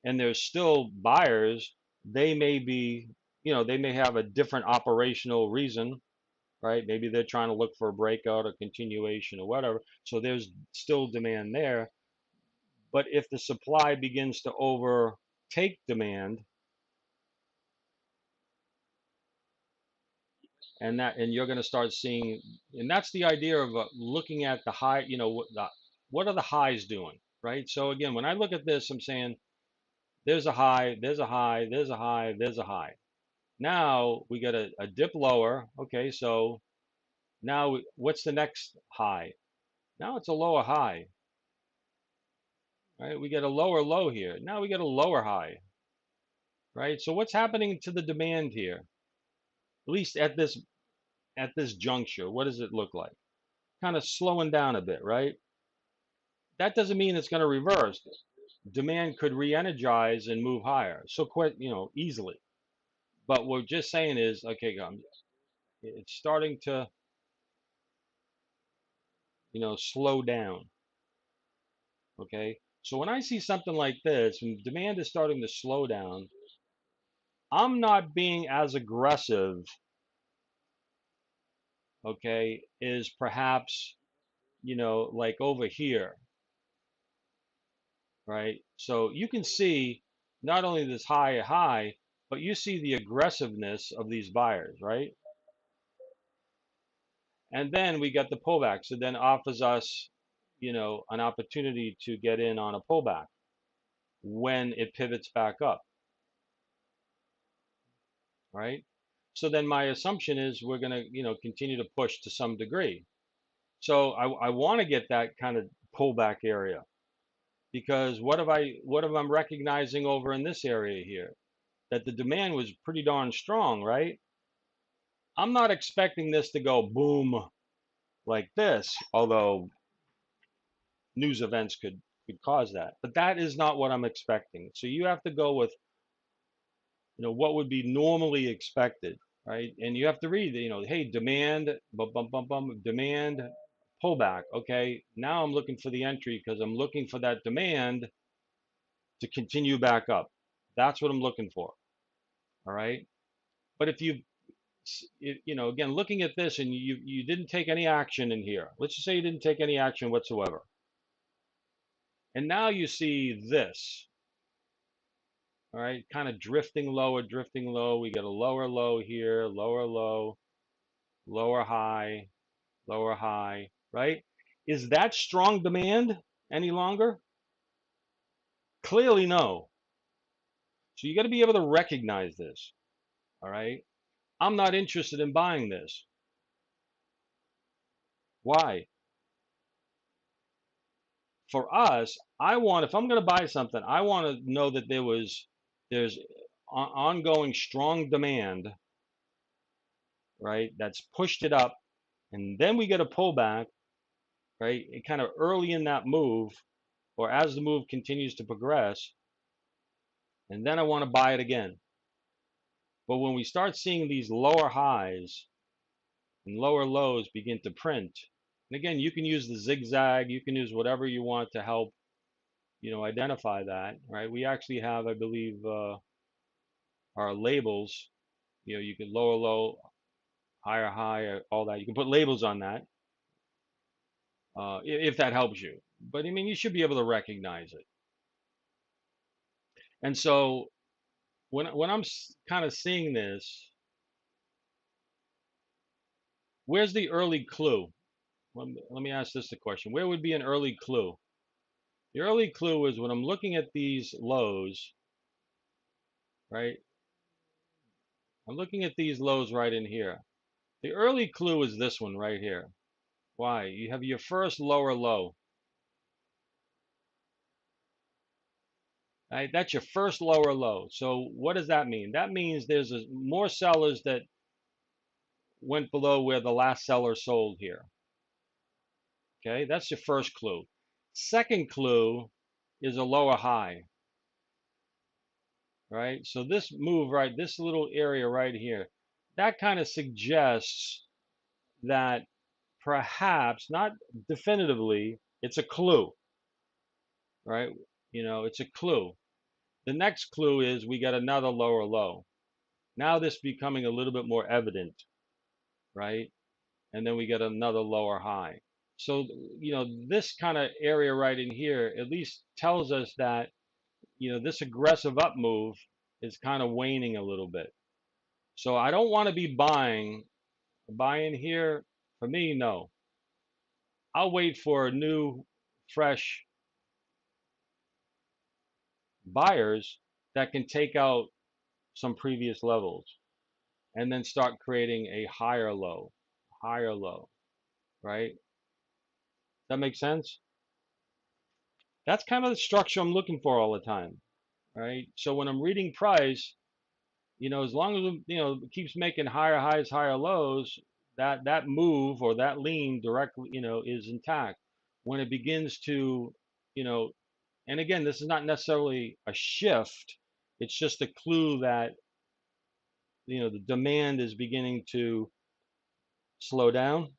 and there's still buyers. They may be, they may have a different operational reason, right? Maybe they're trying to look for a breakout or continuation or whatever. So there's still demand there. But if the supply begins to overtake demand, and you're going to start seeing, and that's the idea of looking at the high, what are the highs doing, right? So again, when I look at this, I'm saying there's a high, there's a high, there's a high, there's a high. Now we get a dip lower. Okay, so now what's the next high? Now it's a lower high, right? We get a lower low here. Now we get a lower high, right? So what's happening to the demand here? At least at this juncture, what does it look like? Kind of slowing down a bit, right? That doesn't mean it's going to reverse. Demand could re-energize and move higher, so quite, easily. But what we're just saying is, okay, it's starting to, slow down. Okay, so when I see something like this, when demand is starting to slow down, I'm not being as aggressive, okay, is perhaps, like over here, right? So you can see not only this high, but you see the aggressiveness of these buyers, right? And then we get the pullback. So then offers us, an opportunity to get in on a pullback when it pivots back up, right? So then my assumption is we're going to, continue to push to some degree. So I want to get that kind of pullback area, because what if I'm recognizing over in this area here that the demand was pretty darn strong, right? I'm not expecting this to go boom like this, although news events could cause that. But that is not what I'm expecting. So you have to go with, what would be normally expected, right? And you have to read, hey, demand, bum, bum, bum, bum, demand, pullback. Okay, now I'm looking for the entry because I'm looking for that demand to continue back up. That's what I'm looking for. All right. But if again, looking at this and you didn't take any action in here. Let's just say you didn't take any action whatsoever. And now you see this, all right, kind of drifting lower, drifting low. We get a lower low here, lower low, lower high, right? Is that strong demand any longer? Clearly no. So you got to be able to recognize this, all right? I'm not interested in buying this. Why? For us, if I'm going to buy something, I want to know that there's ongoing strong demand, right? That's pushed it up, and then we get a pullback, right? It kind of early in that move, or as the move continues to progress, and then I want to buy it again. But when we start seeing these lower highs and lower lows begin to print, and again, you can use the zigzag, you can use whatever you want to help, identify that, right? We actually have, I believe, our labels. You can lower low, higher high, all that. You can put labels on that, if that helps you. But I mean, you should be able to recognize it. And so when I'm kind of seeing this, where's the early clue? Let me ask this the question. Where would be an early clue? The early clue is when I'm looking at these lows, right? I'm looking at these lows right in here. The early clue is this one right here. Why? You have your first lower low, right? That's your first lower low. So what does that mean? That means there's more sellers that went below where the last seller sold here. Okay, that's your first clue. Second clue is a lower high, right? So this move, right, this little area right here, that kind of suggests that perhaps, not definitively, it's a clue, right? It's a clue. The next clue is we got another lower low. Now this becoming a little bit more evident, right? And then we get another lower high. So, this kind of area right in here at least tells us that, this aggressive up move is kind of waning a little bit. So I don't want to be buying here. For me, no. I'll wait for new, fresh buyers that can take out some previous levels and then start creating a higher low, right? That makes sense? That's kind of the structure I'm looking for all the time, right? So when I'm reading price, as long as it keeps making higher highs, higher lows, that move or that lean directly, is intact. When it begins to, you know, and again, this is not necessarily a shift. It's just a clue that, the demand is beginning to slow down.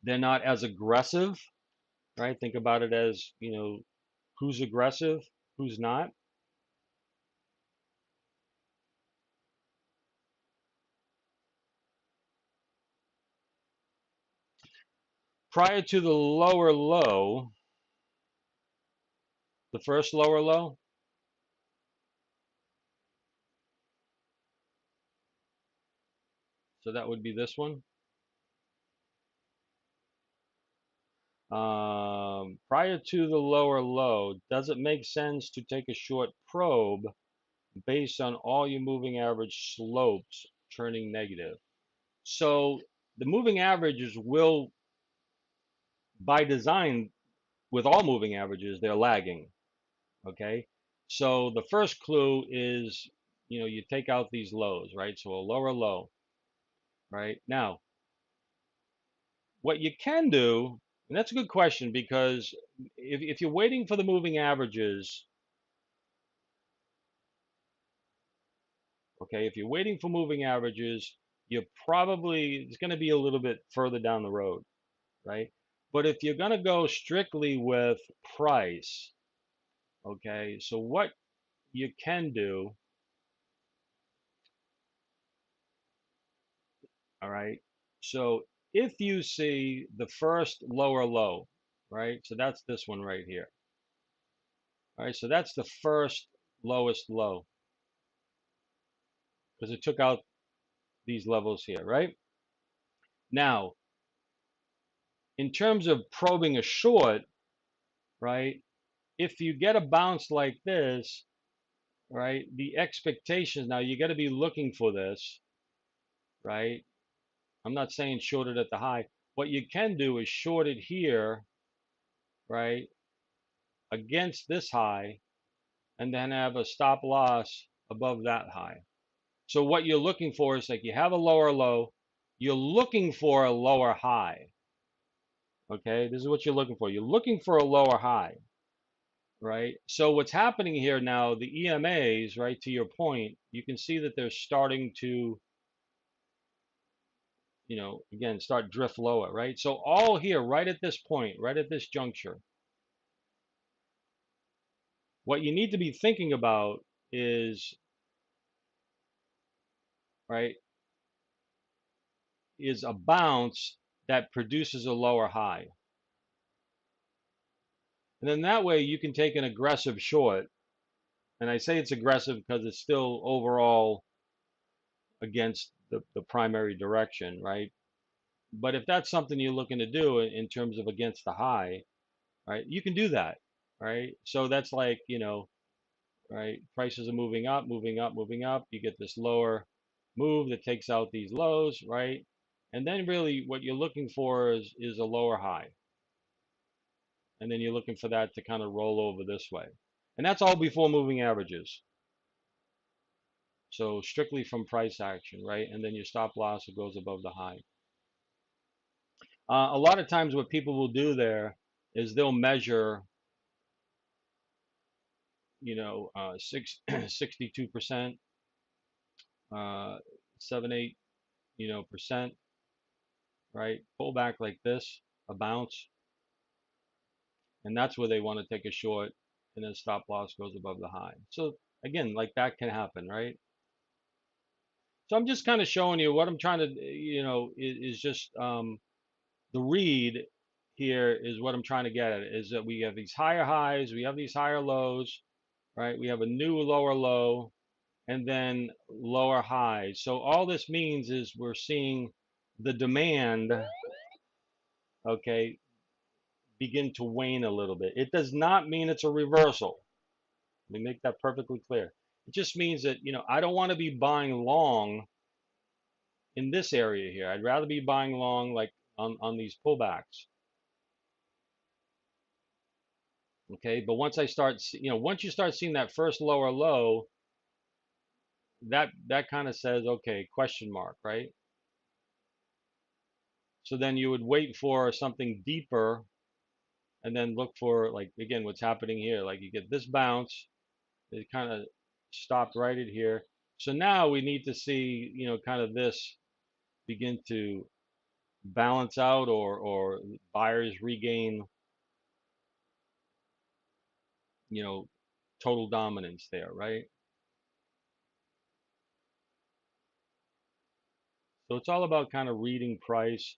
They're not as aggressive, right? Think about it as, who's aggressive, who's not. Prior to the lower low, the first lower low, so that would be this one. Prior to the lower low, does it make sense to take a short probe based on all your moving average slopes turning negative? So the moving averages will, by design, with all moving averages, they're lagging. Okay. So the first clue is, you take out these lows, right? So a lower low, right? Now, what you can do, and that's a good question, because if you're waiting for the moving averages, okay, if you're waiting for moving averages, you're probably, it's going to be a little bit further down the road, right? But if you're going to go strictly with price, okay, so what you can do, all right, so if you see the first lower low, right, so that's this one right here, all right, so that's the first lowest low because it took out these levels here, right? Now, in terms of probing a short, right, if you get a bounce like this, right, the expectations, now you got to be looking for this, right? I'm not saying short it at the high. What you can do is short it here, right, against this high, and then have a stop loss above that high. So what you're looking for is like you have a lower low, you're looking for a lower high, Okay, this is what you're looking for. You're looking for a lower high, right? So what's happening here now, the EMAs, right, to your point, you can see that they're starting to, again, start drift lower, right? So all here, right at this point, right at this juncture, what you need to be thinking about is, right, is a bounce that produces a lower high. And then that way you can take an aggressive short. And I say it's aggressive because it's still overall against the primary direction, right? But if that's something you're looking to do in terms of against the high, right, you can do that, right? So that's like, right, prices are moving up, moving up, moving up. You get this lower move that takes out these lows, right? And then really what you're looking for is a lower high. And then you're looking for that to kind of roll over this way. And that's all before moving averages. So strictly from price action, right? And then your stop loss goes above the high. A lot of times what people will do there is they'll measure, 62%, 7, 8, percent, right? Pull back like this, a bounce, and that's where they want to take a short, and then stop loss goes above the high. So again, like that can happen, right? So I'm just kind of showing you what I'm trying to, is just the read here is what I'm trying to get at is that we have these higher highs, we have these higher lows, right? We have a new lower low and then lower highs. So all this means is we're seeing the demand, okay, begin to wane a little bit. It does not mean it's a reversal. Let me make that perfectly clear. It just means that, I don't want to be buying long in this area here. I'd rather be buying long like on these pullbacks. Okay, but once I start, once you start seeing that first lower low, that kind of says, okay, question mark, right? So then you would wait for something deeper and then look for, like, again, what's happening here. Like you get this bounce, it kind of stopped right at here. So now we need to see, kind of this begin to balance out or buyers regain, you know, total dominance there, right? So it's all about kind of reading price.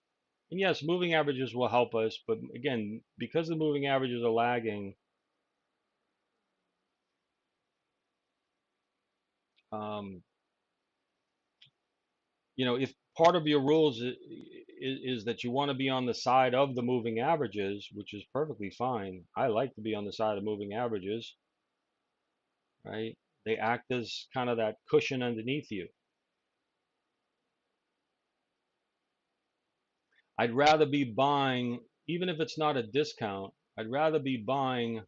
And yes, moving averages will help us, but again, because the moving averages are lagging, um, if part of your rules is that you want to be on the side of the moving averages, which is perfectly fine. I like to be on the side of moving averages, right? They act as kind of that cushion underneath you. I'd rather be buying, even if it's not a discount, I'd rather be buying,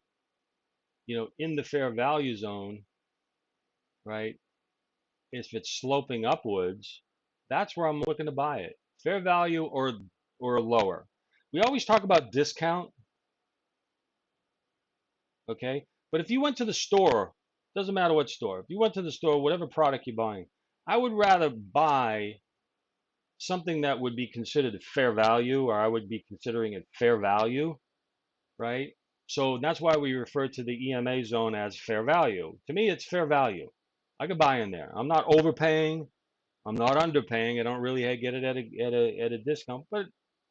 in the fair value zone, right? If it's sloping upwards, that's where I'm looking to buy it. Fair value or lower. We always talk about discount, okay? But if you went to the store, doesn't matter what store, if you went to the store, whatever product you're buying, I would rather buy something that would be considered fair value, or I would be considering it fair value, right? So that's why we refer to the EMA zone as fair value. To me, it's fair value. I could buy in there. I'm not overpaying. I'm not underpaying. I don't really get it at a discount, but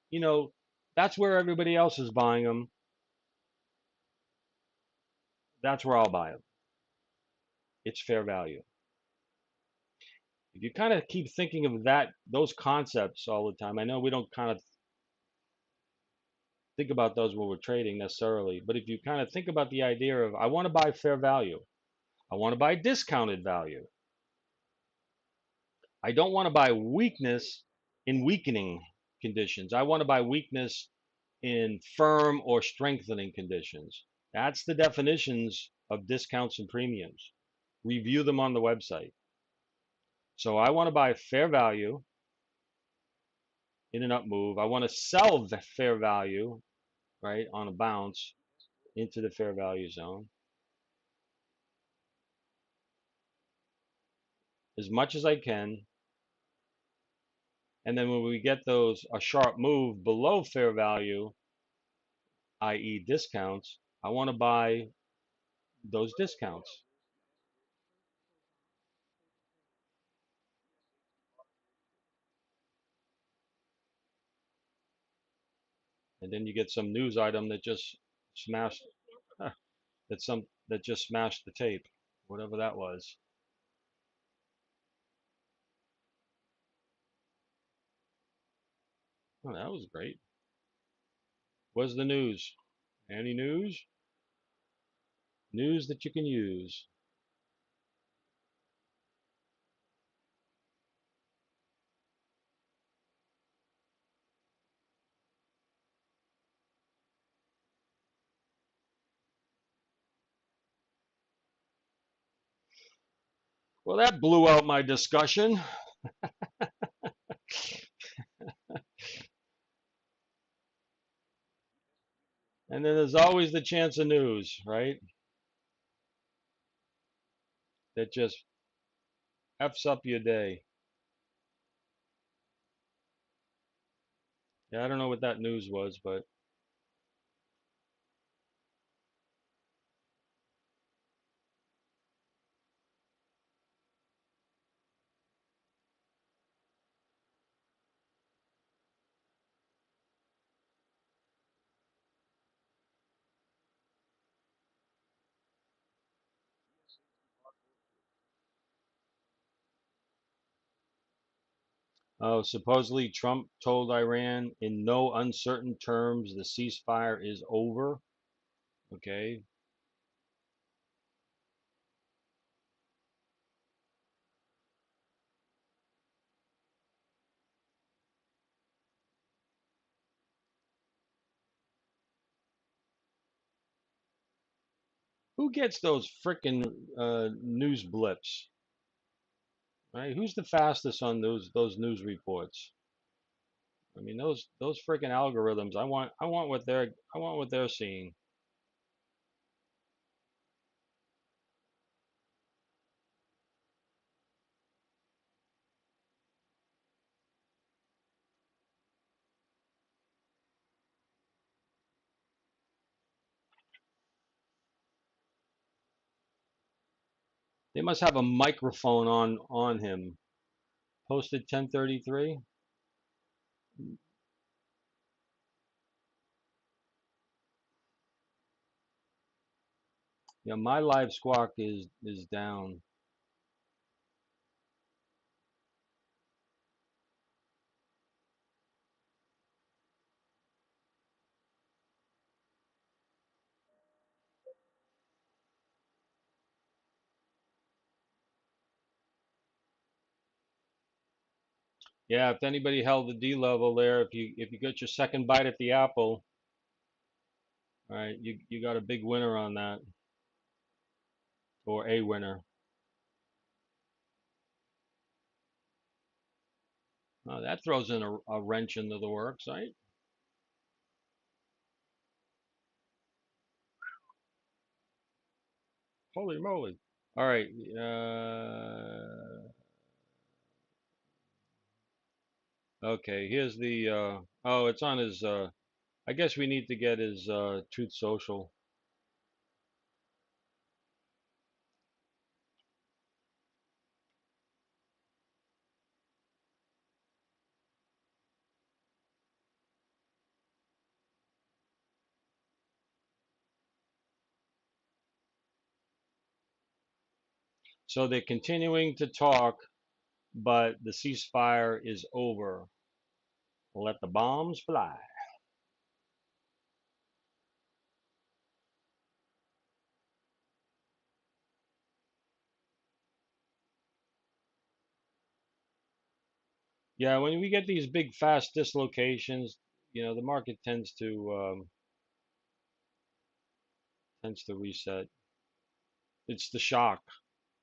you know, that's where everybody else is buying them. That's where I'll buy them. It's fair value. If you kind of keep thinking of those concepts all the time, I know we don't kind of think about those when we're trading necessarily, but if you kind of think about the idea of, I want to buy fair value, I want to buy discounted value, I don't want to buy weakness in weakening conditions, I want to buy weakness in firm or strengthening conditions. That's the definitions of discounts and premiums. Review them on the website. So I want to buy fair value, in an up move. I want to sell the fair value, right, on a bounce into the fair value zone as much as I can. And then when we get those, a sharp move below fair value, i.e. discounts, I want to buy those discounts. And then you get some news item that just smashed, that just smashed the tape, whatever that was. Oh, that was great. What's the news? Any news? News that you can use. Well, that blew out my discussion. And then there's always the chance of news, right? That just F's up your day. Yeah, I don't know what that news was, but oh, supposedly Trump told Iran in no uncertain terms the ceasefire is over. Okay. Who gets those frickin' news blips? Right? Who's the fastest on those news reports? I mean, those frickin' algorithms. I want what they're seeing. They must have a microphone on him. Posted 1033. Yeah, my live squawk is down. Yeah, if anybody held the D level there, if you got your second bite at the apple, all right, you got a big winner on that, or a winner. That throws in a wrench into the works, right? Holy moly! All right, okay. Here's the. Oh, it's on his. I guess we need to get his Truth Social. So they're continuing to talk, but the ceasefire is over. Let the bombs fly. Yeah, when we get these big fast dislocations, the market tends to reset. It's the shock,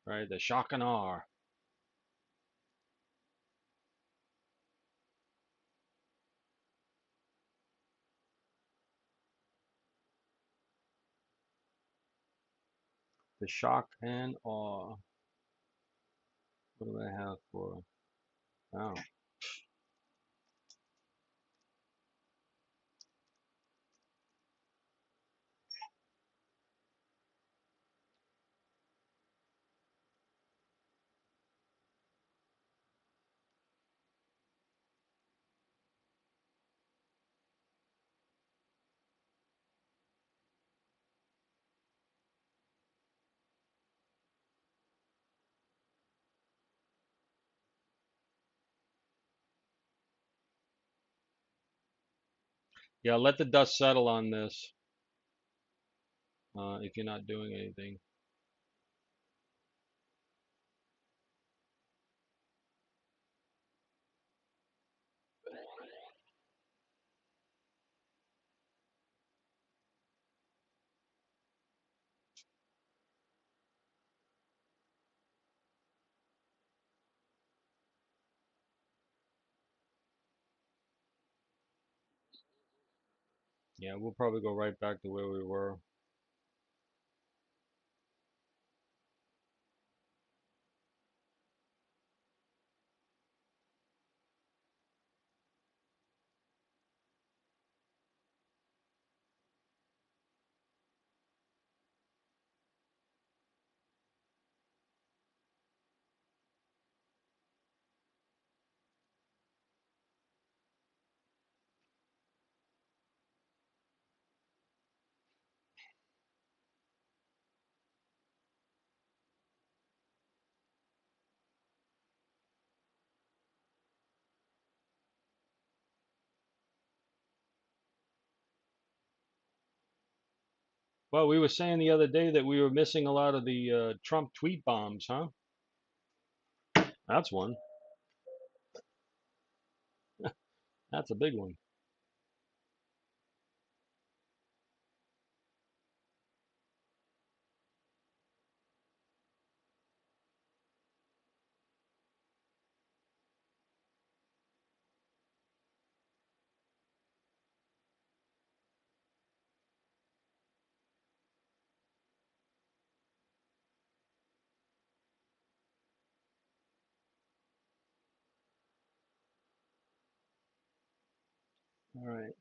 right? The shock and awe. The shock and awe. What do I have for? Wow. Yeah, let the dust settle on this if you're not doing anything. Yeah, we'll probably go right back to where we were. Well, we were saying the other day that we were missing a lot of the Trump tweet bombs, huh? That's one. That's a big one. All right.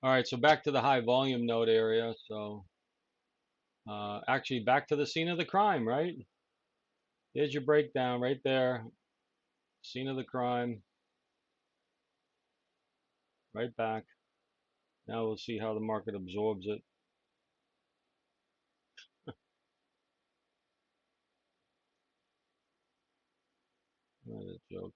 All right. So back to the high volume node area. So actually back to the scene of the crime, right? There's your breakdown right there. Scene of the crime, right back. Now we'll see how the market absorbs it. What a joke.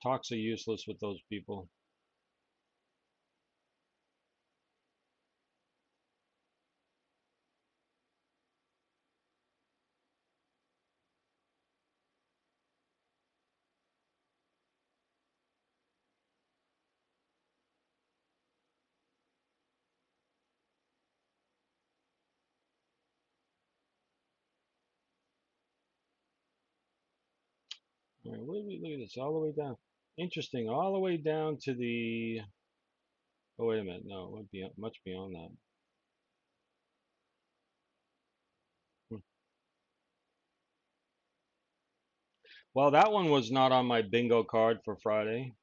Talks are useless with those people. right, look at this, all the way down. Interesting, all the way down to the. Oh wait a minute, no, it would be much beyond that. Hmm. Well, that one was not on my bingo card for Friday,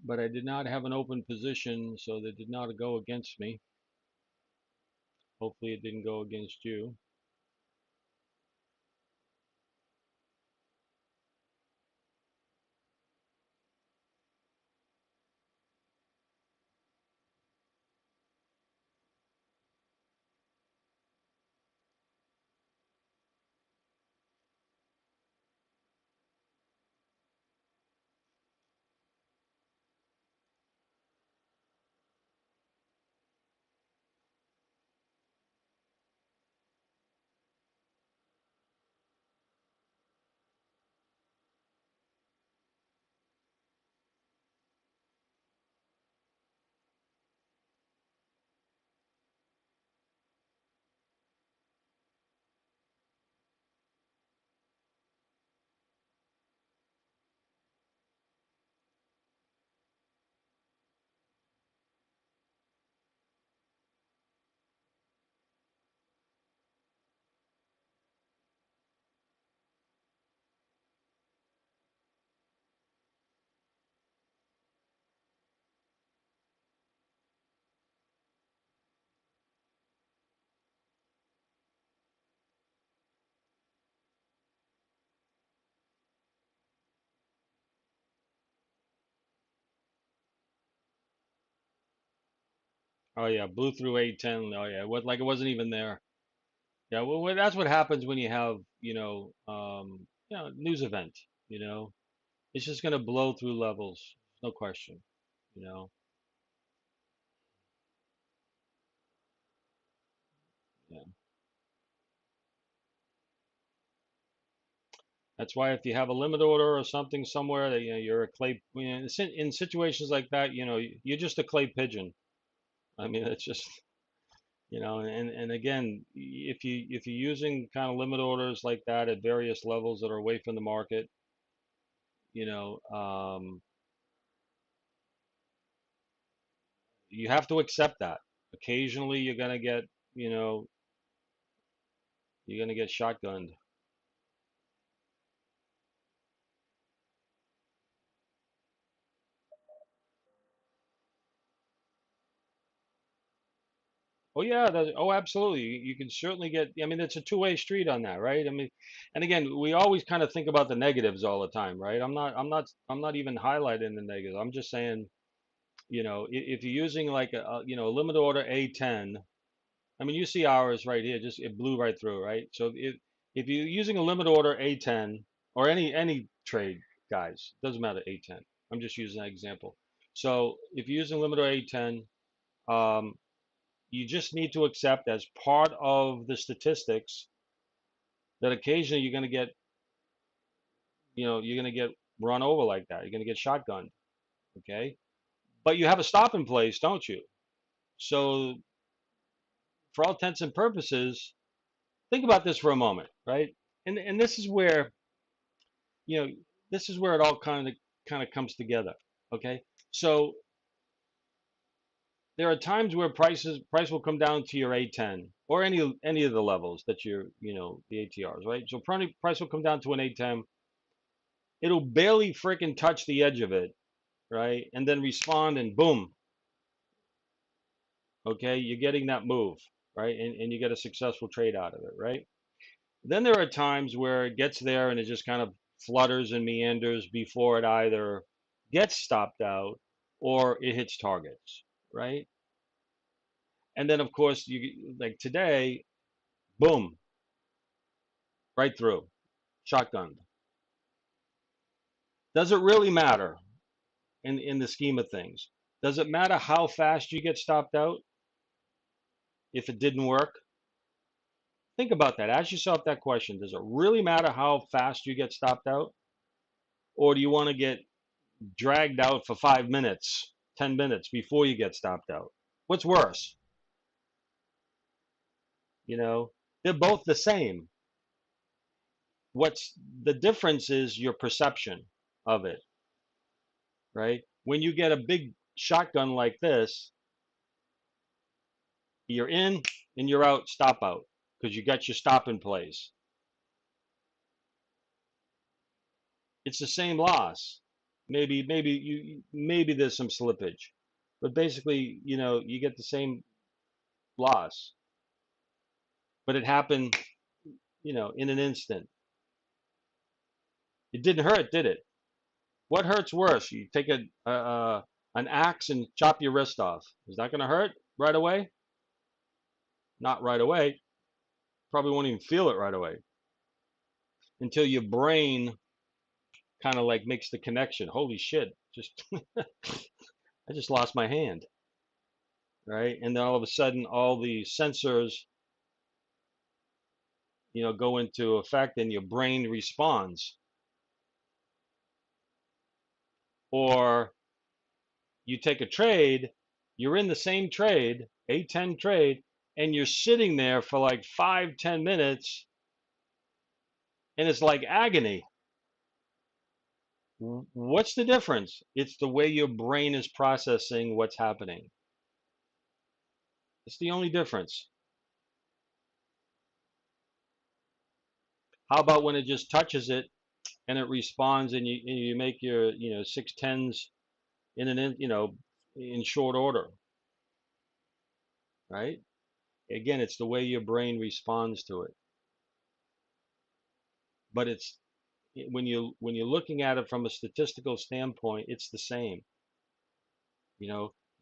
but I did not have an open position, so they did not go against me. Hopefully, it didn't go against you. Oh yeah, blew through 810. Oh yeah, what like it wasn't even there. Yeah, well, that's what happens when you have, news event. You know, it's just gonna blow through levels, no question. You know, yeah. That's why if you have a limit order or something somewhere that you're a clay, in situations like that, you're just a clay pigeon. I mean, it's just, and again, if you're using kind of limit orders like that at various levels that are away from the market, you know, um, you have to accept that. Occasionally, you know, you're gonna get shotgunned. Oh yeah, oh absolutely. You can certainly get. I mean, it's a two-way street on that, right? I mean, and again, we always kind of think about the negatives all the time, right? I'm not even highlighting the negatives. I'm just saying, if you're using like a limit order A10. I mean, you see ours right here, just it blew right through, right? So if you're using a limit order A10 or any trade, guys, doesn't matter A10. I'm just using that example. So if you're using limit order A10, um, you just need to accept as part of the statistics that occasionally you're going to get run over like that. You're going to get shotgunned, okay? But you have a stop in place, don't you? So for all intents and purposes, think about this for a moment, right? And this is where, you know, this is where it all kind of comes together, okay? So there are times where price will come down to your A10 or any of the levels that the ATRs, right? So price will come down to an A10. It'll barely freaking touch the edge of it, right? And then respond and boom, okay? You're getting that move, right? And you get a successful trade out of it, right? Then there are times where it gets there and it just kind of flutters and meanders before it either gets stopped out or it hits targets, right? And then of course you like today, boom, right through, shotgunned. Does it really matter in the scheme of things? Does it matter how fast you get stopped out if it didn't work? Think about that. Ask yourself that question. Does it really matter how fast you get stopped out? Or do you want to get dragged out for 5 minutes, 10 minutes before you get stopped out? What's worse? You know, they're both the same. What's the difference is your perception of it, right? When you get a big shotgun like this, you're in and you're out, stop out, because you got your stop in place. It's the same loss. Maybe there's some slippage, but basically, you get the same loss. But it happened, in an instant. It didn't hurt, did it? What hurts worse? You take an axe and chop your wrist off. Is that going to hurt right away? Not right away. Probably won't even feel it right away until your brain kind of like makes the connection. Holy shit! Just I just lost my hand, right? And then all of a sudden, all the sensors, go into effect, and your brain responds. Or you take a trade, you're in the same trade, a 10 trade, and you're sitting there for like 5-10 minutes, and it's like agony. What's the difference? It's the way your brain is processing what's happening. It's the only difference. How about when it just touches it and it responds, and you make your 6 10s in short order, right? Again, it's the way your brain responds to it. But it's when you're looking at it from a statistical standpoint, it's the same.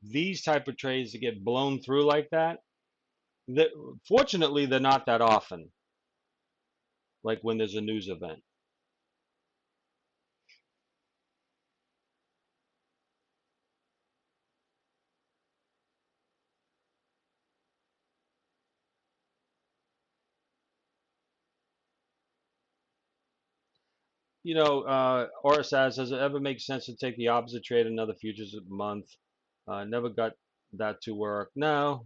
These type of trades that get blown through like that, fortunately, they're not that often. Like when there's a news event. Or says, does it ever make sense to take the opposite trade another futures month? Never got that to work. No,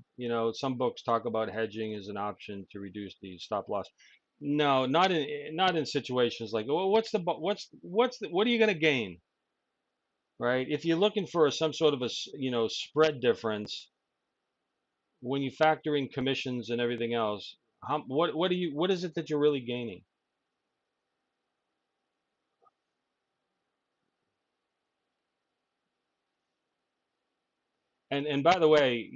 some books talk about hedging as an option to reduce the stop loss. No, not in situations like, well, what are you going to gain, right? If you're looking for some sort of a spread difference, when you factor in commissions and everything else, what is it that you're really gaining? And by the way,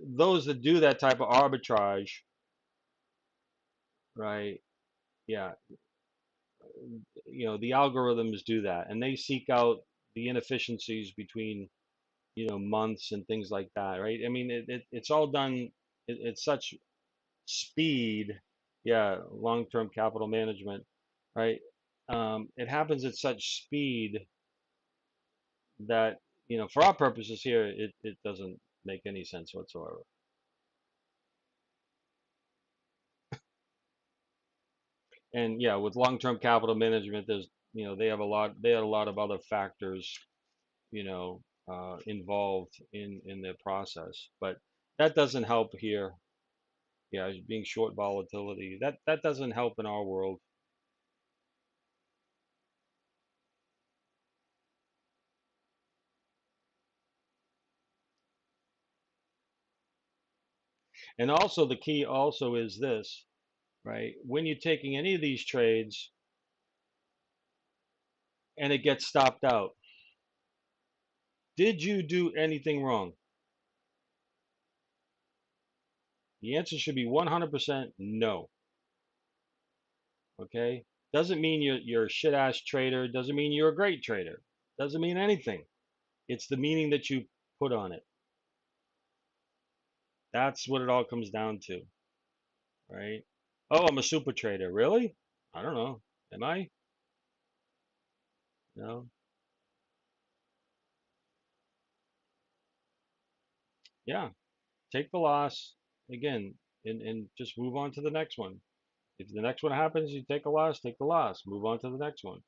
those that do that type of arbitrage, right? Yeah, the algorithms do that, and they seek out the inefficiencies between months and things like that, right? I mean, it's all done at such speed. Yeah, long-term capital management, right? It happens at such speed that for our purposes here, it doesn't make any sense whatsoever. And yeah, with long-term capital management, there's they had a lot of other factors, involved in their process, but that doesn't help here. Yeah, being short volatility, that doesn't help in our world. And also the key also is this, right? When you're taking any of these trades and it gets stopped out, did you do anything wrong? The answer should be 100% no. Okay? Doesn't mean you're a shit ass trader. Doesn't mean you're a great trader. Doesn't mean anything. It's the meaning that you put on it. That's what it all comes down to, right? Oh, I'm a super trader. Really? I don't know. Am I? No. Yeah. Take the loss. Again, and just move on to the next one. If the next one happens, you take a loss, take the loss, move on to the next one.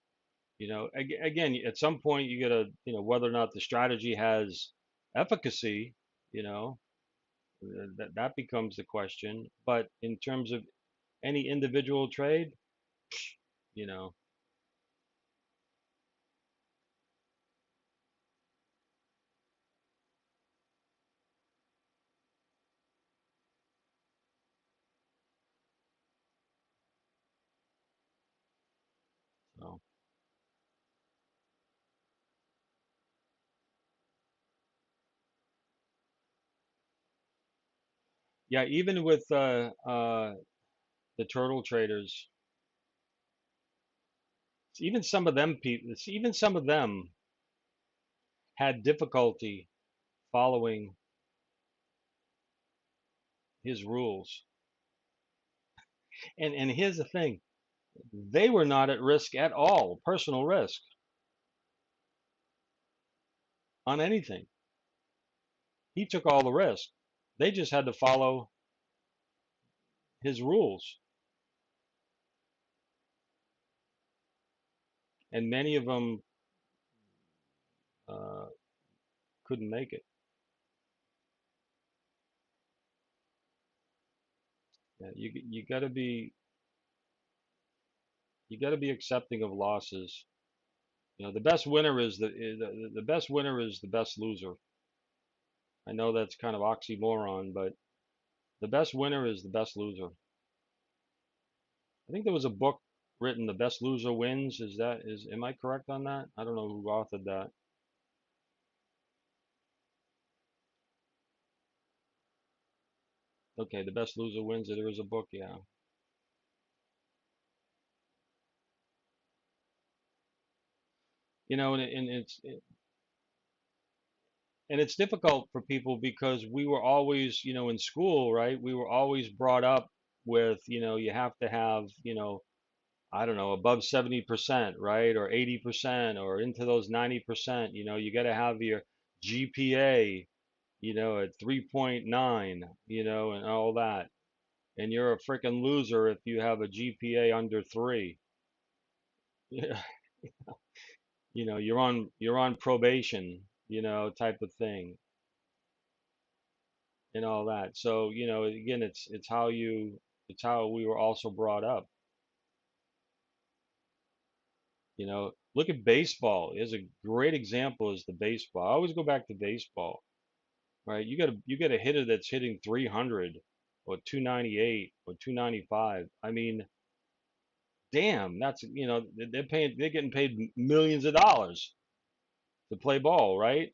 Again, at some point you gotta, whether or not the strategy has efficacy, you know, that becomes the question. But in terms of any individual trade, you know, so yeah, even with the turtle traders, even some of them people, even some of them had difficulty following his rules. And here's the thing, they were not at risk at all, personal risk on anything. He took all the risk. They just had to follow his rules, and many of them uh, couldn't make it. Yeah, you got to be accepting of losses. The best winner is the best winner is the best loser. I know that's kind of oxymoron, but the best winner is the best loser. I think there was a book written, "The Best Loser Wins." Am I correct on that? I don't know who authored that. Okay, "The Best Loser Wins." There is a book, yeah. And it's difficult for people because we were always, in school, right? We were always brought up with, you have to have, I don't know, above 70%, right? Or 80%, or into those 90%. You got to have your GPA, at 3.9, and all that. And you're a freaking loser if you have a GPA under 3. Yeah. You're on probation, type of thing, and all that. So, again, it's how we were also brought up. Look at baseball. Is a great example is the baseball. I always go back to baseball, right? You got a hitter that's hitting 300 or 298 or 295. I mean, damn, that's, they're getting paid millions of dollars to play ball, right?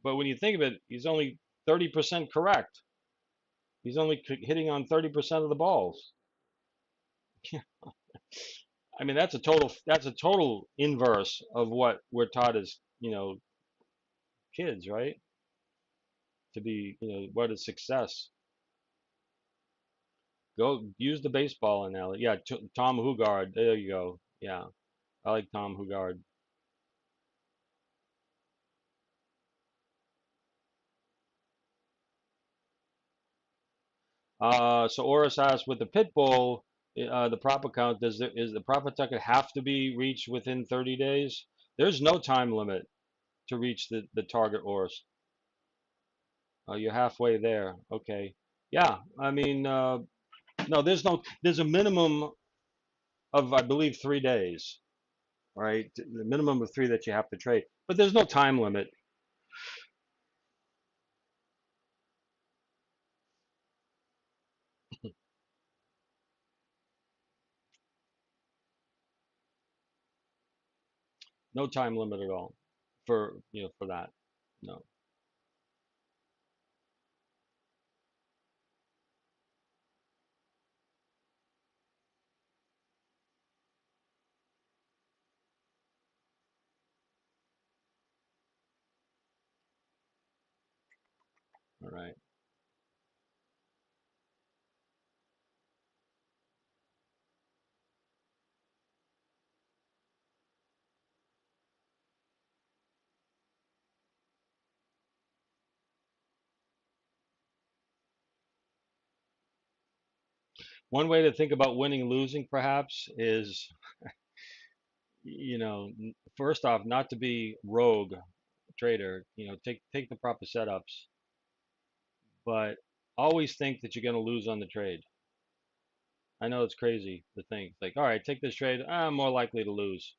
But when you think of it, he's only 30% correct. He's only hitting on 30% of the balls. I mean, that's a total inverse of what we're taught as, kids, right? To be, what is success? Go use the baseball analogy. Yeah, Tom Hugard. There you go. Yeah, I like Tom Hugard. So Oris asked, with the pit bull, the profit count, is the profit target have to be reached within 30 days? There's no time limit to reach the target, Oris. You're halfway there. Okay. Yeah. I mean, no, there's a minimum of, I believe, 3 days, right? The minimum of 3 that you have to trade, but there's no time limit. No time limit at all for that. No. All right. One way to think about winning and losing perhaps is, first off, not to be rogue trader, take the proper setups, but always think that you're going to lose on the trade. I know it's crazy to think like, all right, take this trade, I'm more likely to lose.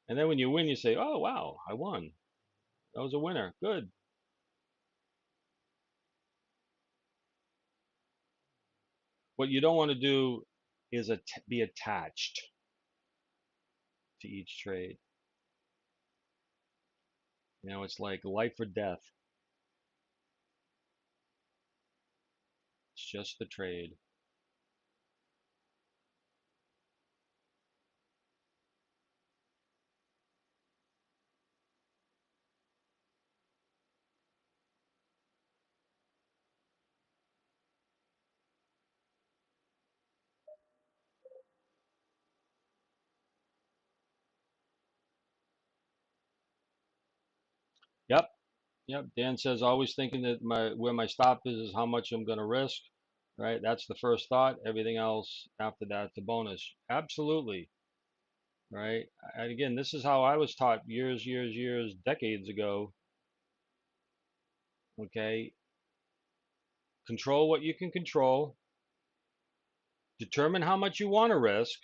And then when you win, you say, oh, wow, I won. That was a winner. Good. What you don't want to do is be attached to each trade. It's like life or death. It's just the trade. Yep. Yep. Dan says always thinking that where my stop is how much I'm going to risk. Right. That's the first thought. Everything else after that's a bonus. Absolutely. Right. And again, this is how I was taught years, decades ago. Okay. Control what you can control. Determine how much you want to risk.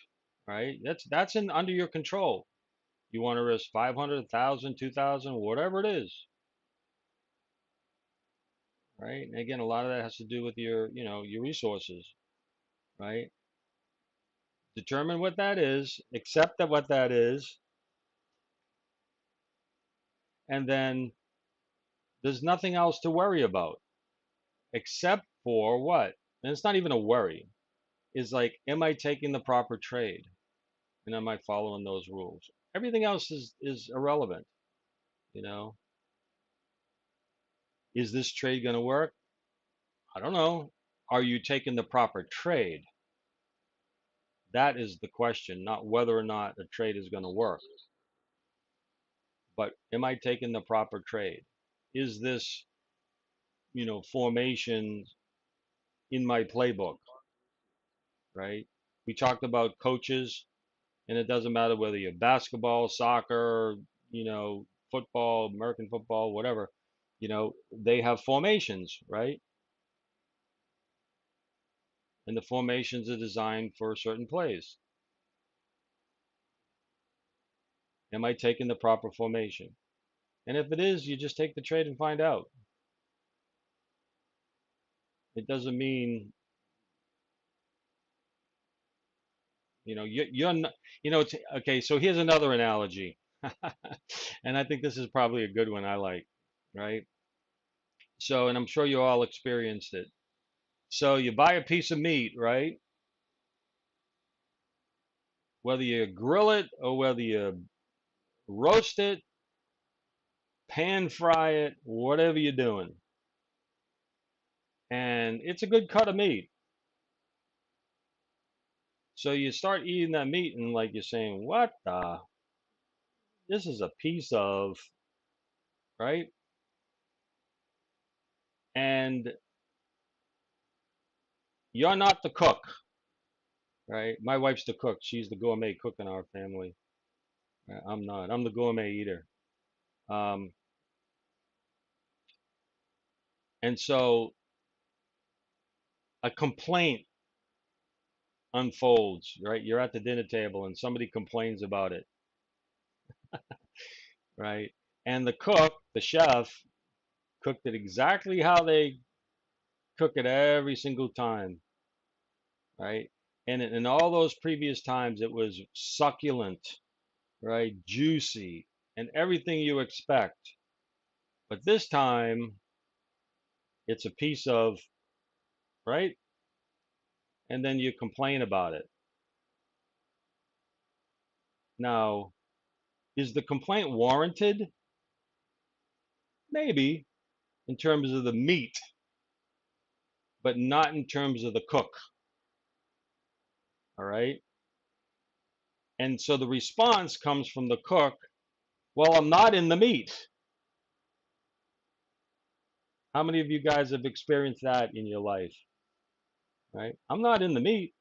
Right. That's under your control. You want to risk 500, 1,000, 2,000, whatever it is. Right. And again, a lot of that has to do with your resources. Right. Determine what that is, accept that what that is, and then there's nothing else to worry about except for what? And it's not even a worry. Is like, am I taking the proper trade? And am I following those rules? Everything else is irrelevant, you know. Is this trade going to work? I don't know. Are you taking the proper trade? That is the question, not whether or not a trade is going to work, but am I taking the proper trade? Is this, formation in my playbook, right? We talked about coaches, and it doesn't matter whether you're basketball, soccer, football, American football, whatever, they have formations, right? And the formations are designed for certain plays. Am I taking the proper formation? And if it is, you just take the trade and find out. It doesn't mean, you're not, okay, so here's another analogy. And I think this is probably a good one I like, right? So, and I'm sure you all experienced it. So you buy a piece of meat, right? Whether you grill it or whether you roast it, pan fry it, whatever you're doing. And it's a good cut of meat. So you start eating that meat and like you're saying, what the? This is a piece of, right? And you're not the cook, right? My wife's the cook. She's the gourmet cook in our family. I'm not. I'm the gourmet eater. Um, and so a complaint unfolds, right? You're at the dinner table and somebody complains about it, right? And the cook, the chef, cooked it exactly how they cook it every single time, right? And in all those previous times, it was succulent, right? Juicy, and everything you expect. But this time, it's a piece of, right? And then you complain about it. Now, is the complaint warranted? Maybe in terms of the meat, but not in terms of the cook. All right. And so the response comes from the cook. Well, I'm not in the meat. How many of you guys have experienced that in your life? right? I'm not in the meat.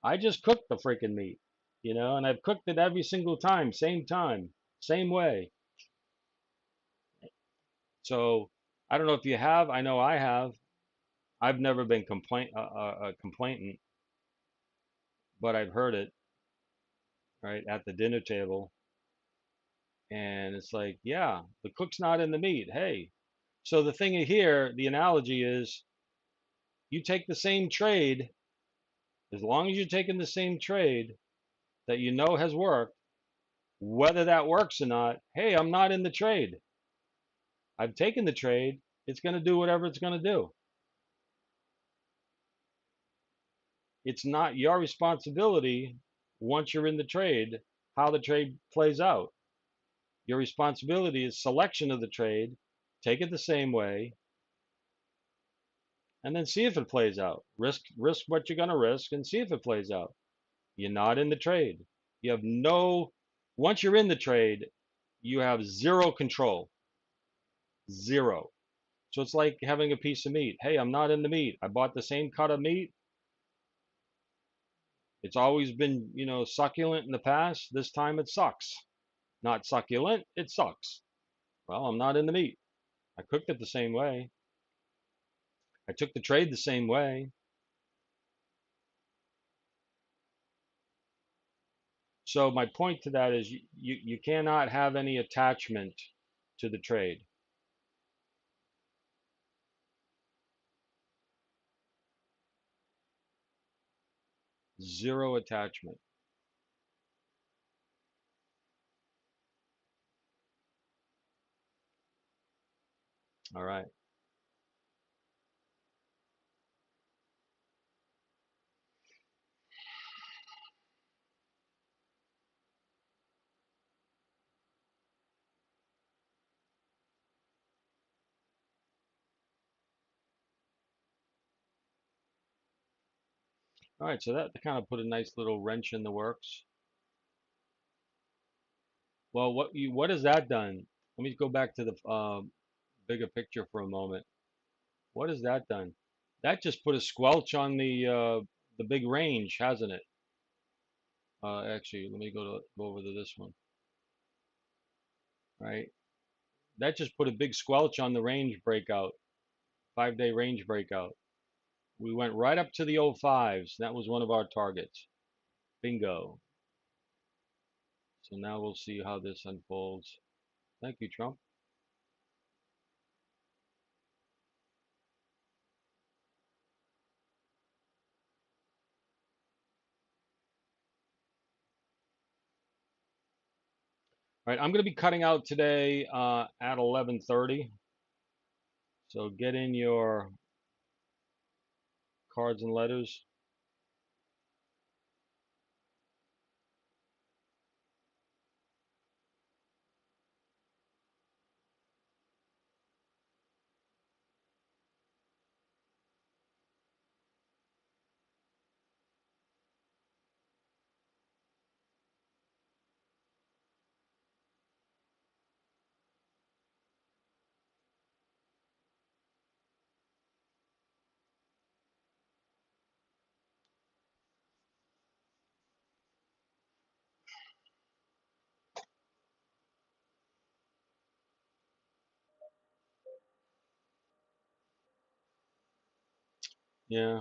I just cook the freaking meat, and I've cooked it every single time, same way. So I don't know if you have. I know I have. I've never been a complainant, but I've heard it right at the dinner table, and it's like, yeah, the cook's not in the meat. Hey, so the thing here, the analogy is, you take the same trade, as long as you're taking the same trade that you know has worked, whether that works or not. Hey, I'm not in the trade. I've taken the trade. It's going to do whatever it's going to do. It's not your responsibility once you're in the trade how the trade plays out. Your responsibility is selection of the trade, take it the same way, and then see if it plays out. Risk what you're going to risk and see if it plays out. You're not in the trade. You have no Once you're in the trade, you have zero control. Zero. So it's like having a piece of meat. Hey, I'm not in the meat. I bought the same cut of meat. It's always been, succulent in the past. This time it sucks. Not succulent, it sucks. Well, I'm not in the meat. I cooked it the same way. I took the trade the same way. So my point to that is you cannot have any attachment to the trade. Zero attachment. All right. All right. So that kind of put a nice little wrench in the works. Well, what has that done? Let me go back to the bigger picture for a moment. What has that done? That just put a squelch on the big range, hasn't it? Actually, let me go over to this one. Right. That just put a big squelch on the range breakout, 5-day range breakout. We went right up to the 05s. That was one of our targets. Bingo. So now we'll see how this unfolds. Thank you, Trump. All right, I'm going to be cutting out today at 11:30. So get in your cards and letters. Yeah.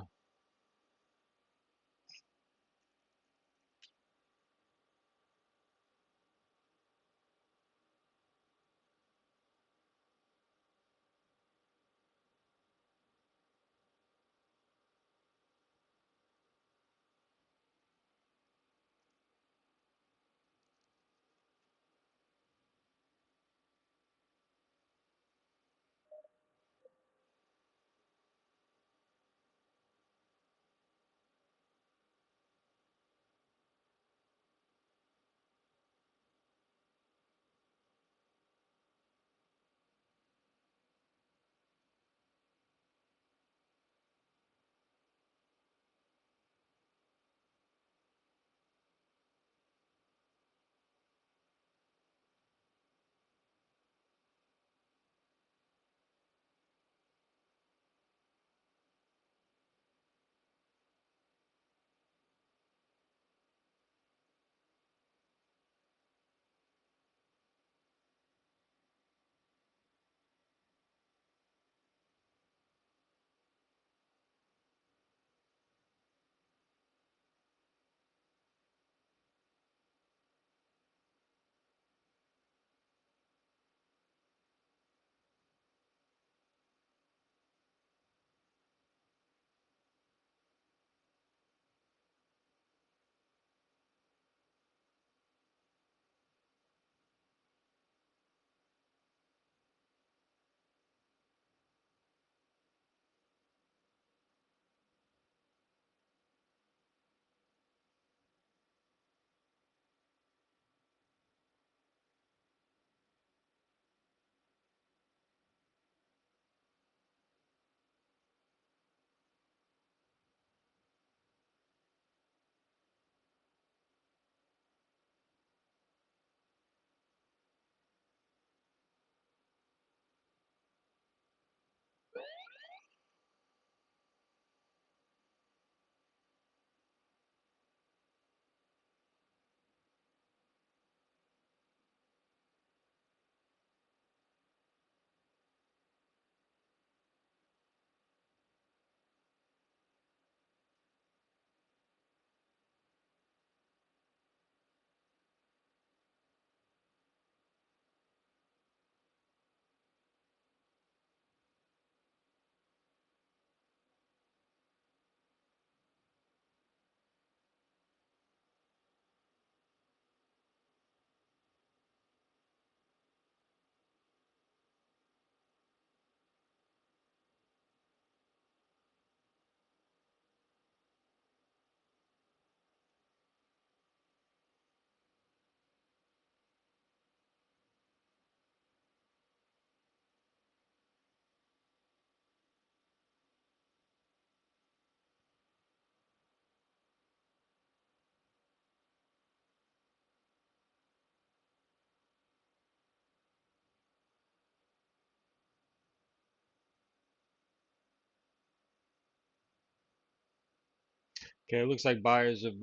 Okay, it looks like buyers have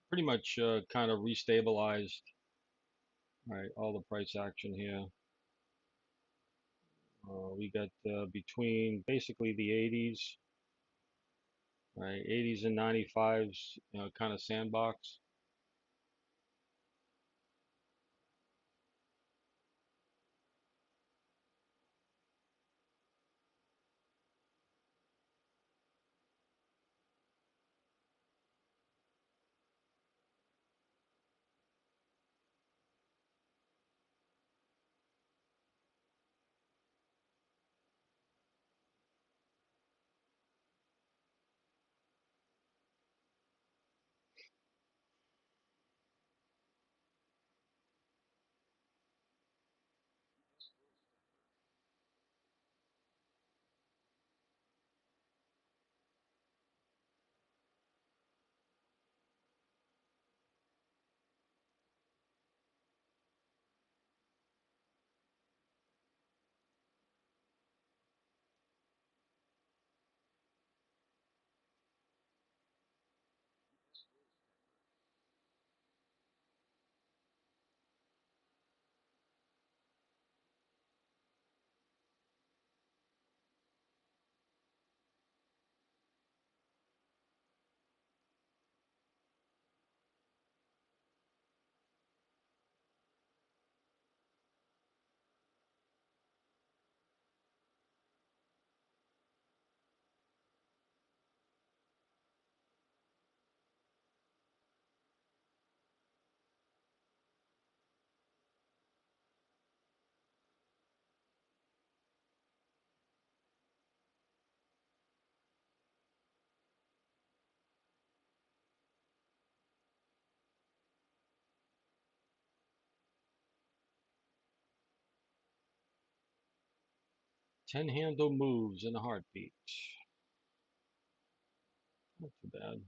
pretty much kind of restabilized, right, all the price action here. We got between basically the 80s, right, 80s and 95s, kind of sandbox. Ten handle moves in a heartbeat. Not too bad.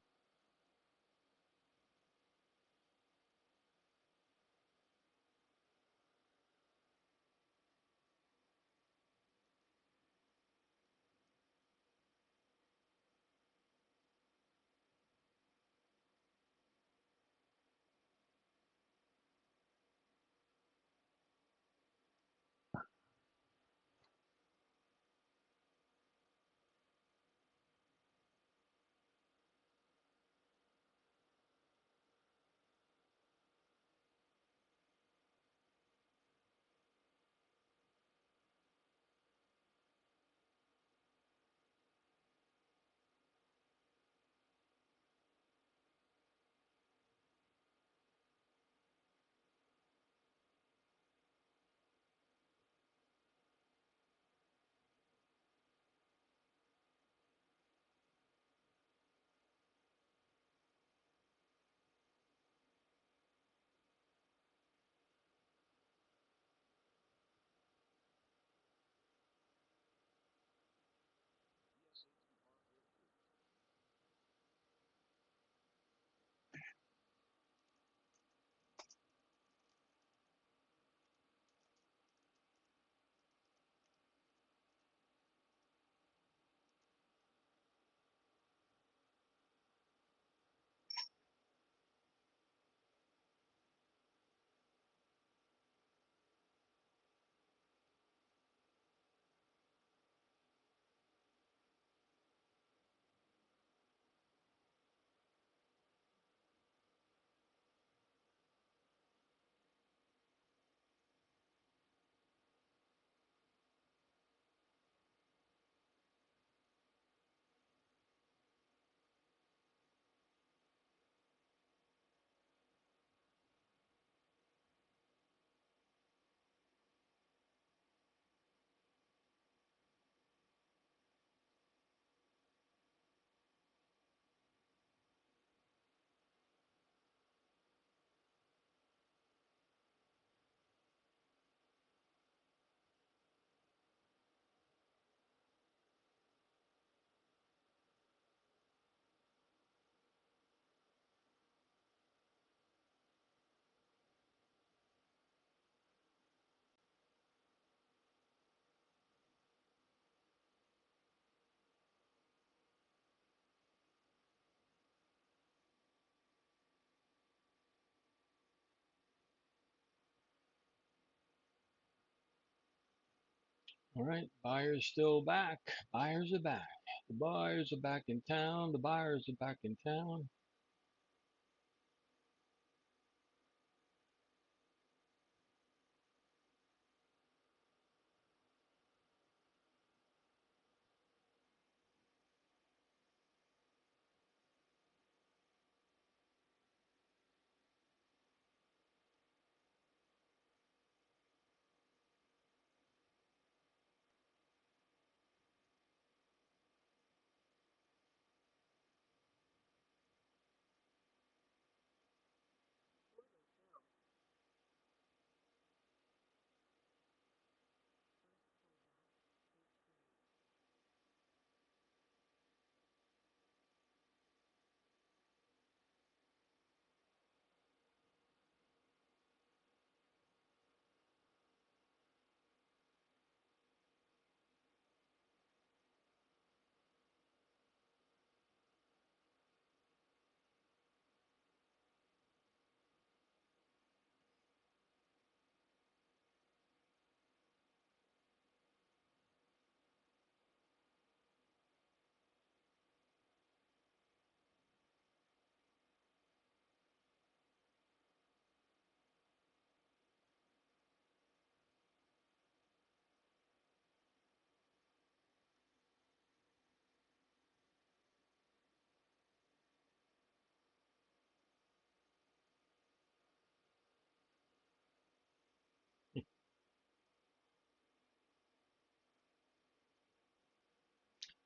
All right, buyers still back. Buyers are back. The buyers are back in town. The buyers are back in town.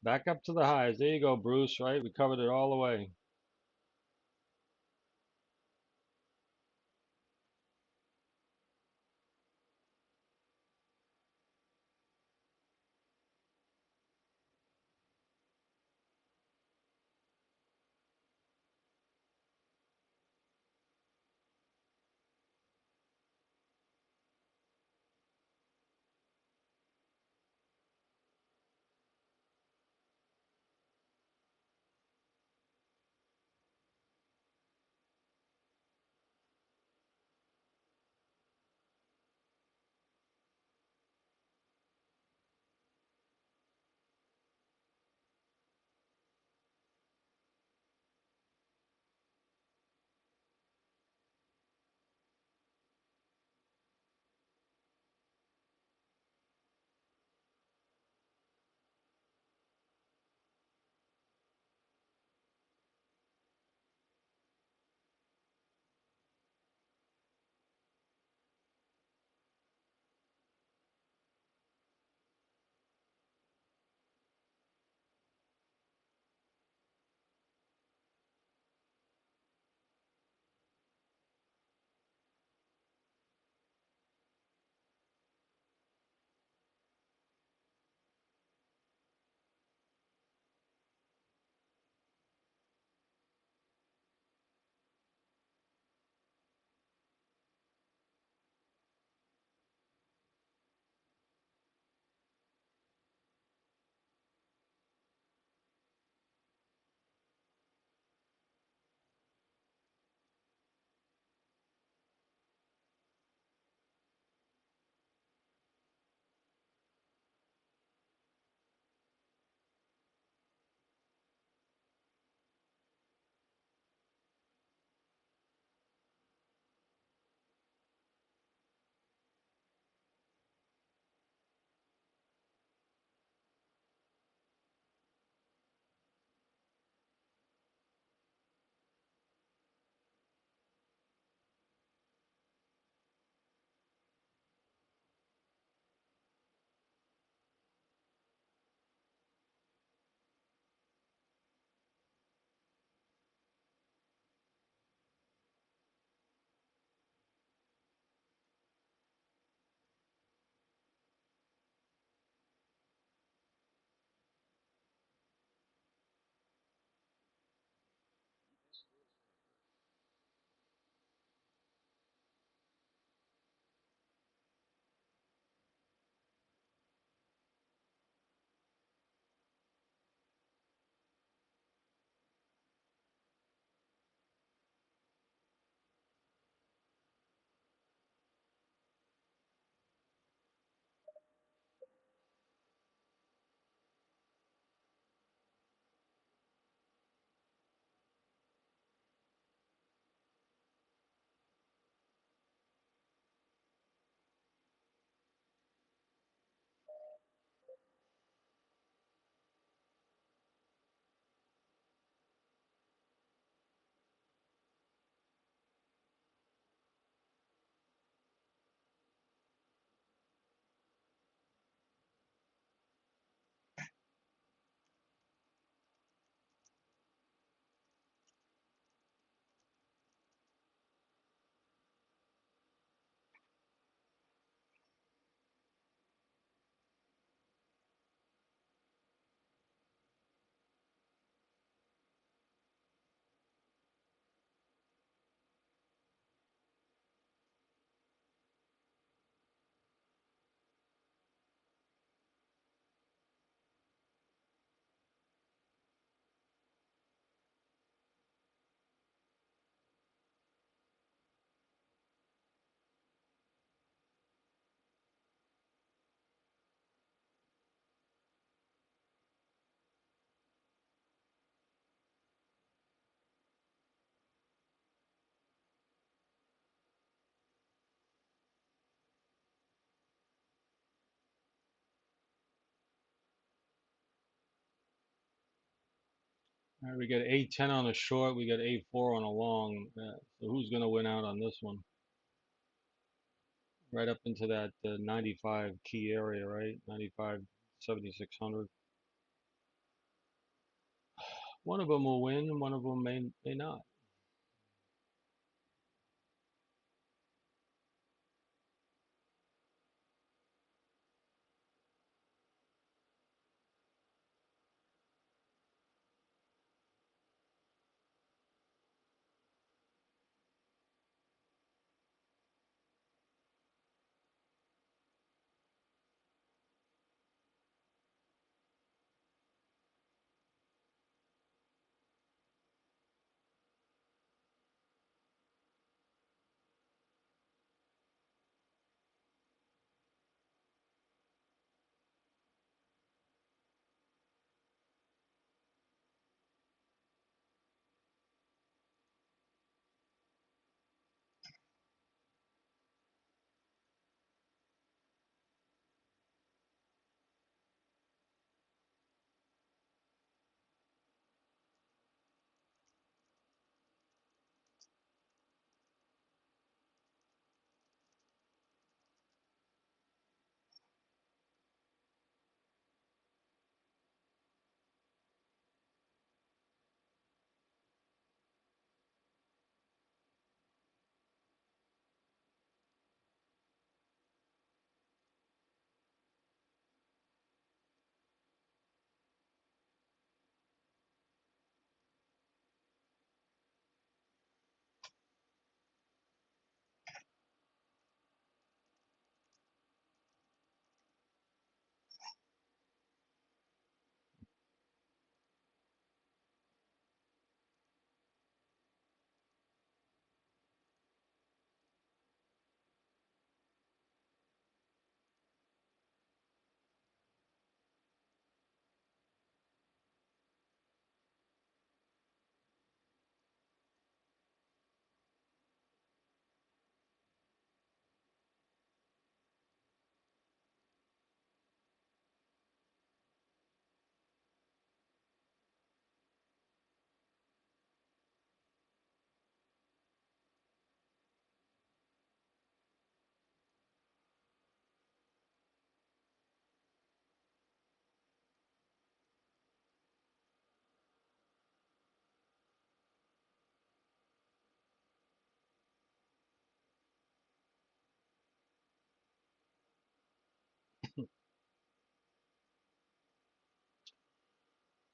Back up to the highs. There you go, Bruce, right? We covered it all the way. All right, we got A10 on a short, we got A4 on a long. So who's going to win out on this one? Right up into that 95 key area, right? 95, 7600. One of them will win, one of them may not.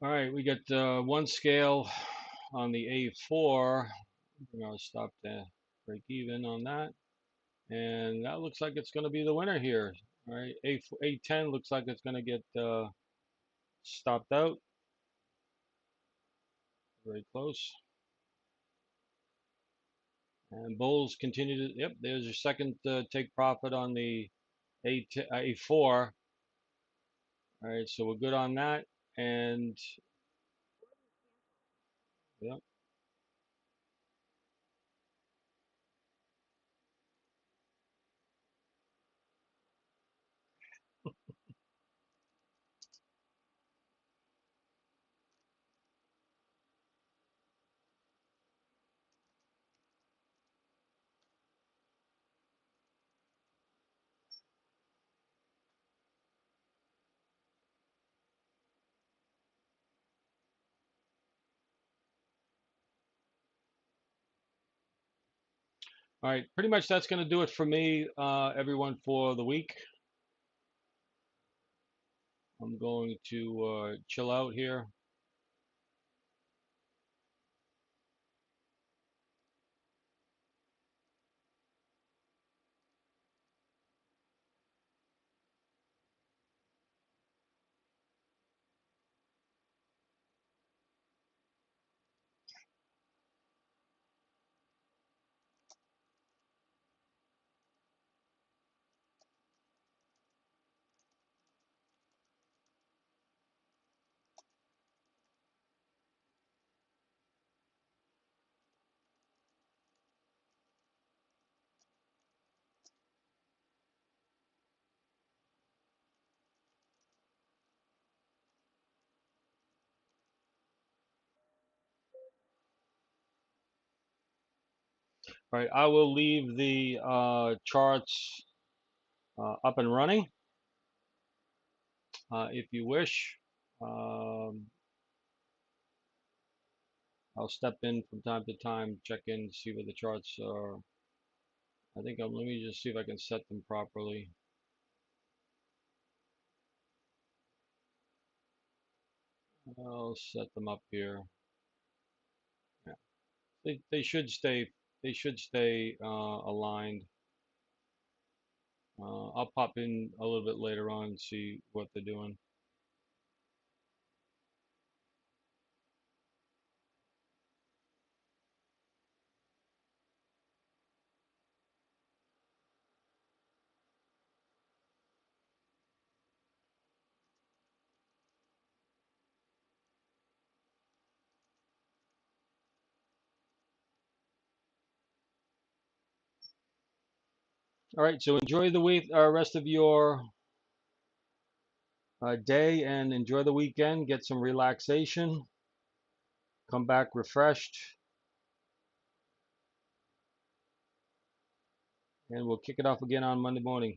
All right, we got one scale on the A4. We're going to stop the break even on that. And that looks like it's going to be the winner here. All right, A10 looks like it's going to get stopped out. Very close. And bulls continue to, yep, there's your second take profit on the A4. All right, so we're good on that. And yep. All right, pretty much that's going to do it for me, everyone, for the week. I'm going to chill out here. All right, I will leave the charts up and running if you wish. Um, I'll step in from time to time, check in, see where the charts are. I think let me just see if I can set them properly. I'll set them up here. Yeah. They should stay aligned. I'll pop in a little bit later on and see what they're doing. All right, so enjoy the week, rest of your day, and enjoy the weekend. Get some relaxation. Come back refreshed, and we'll kick it off again on Monday morning.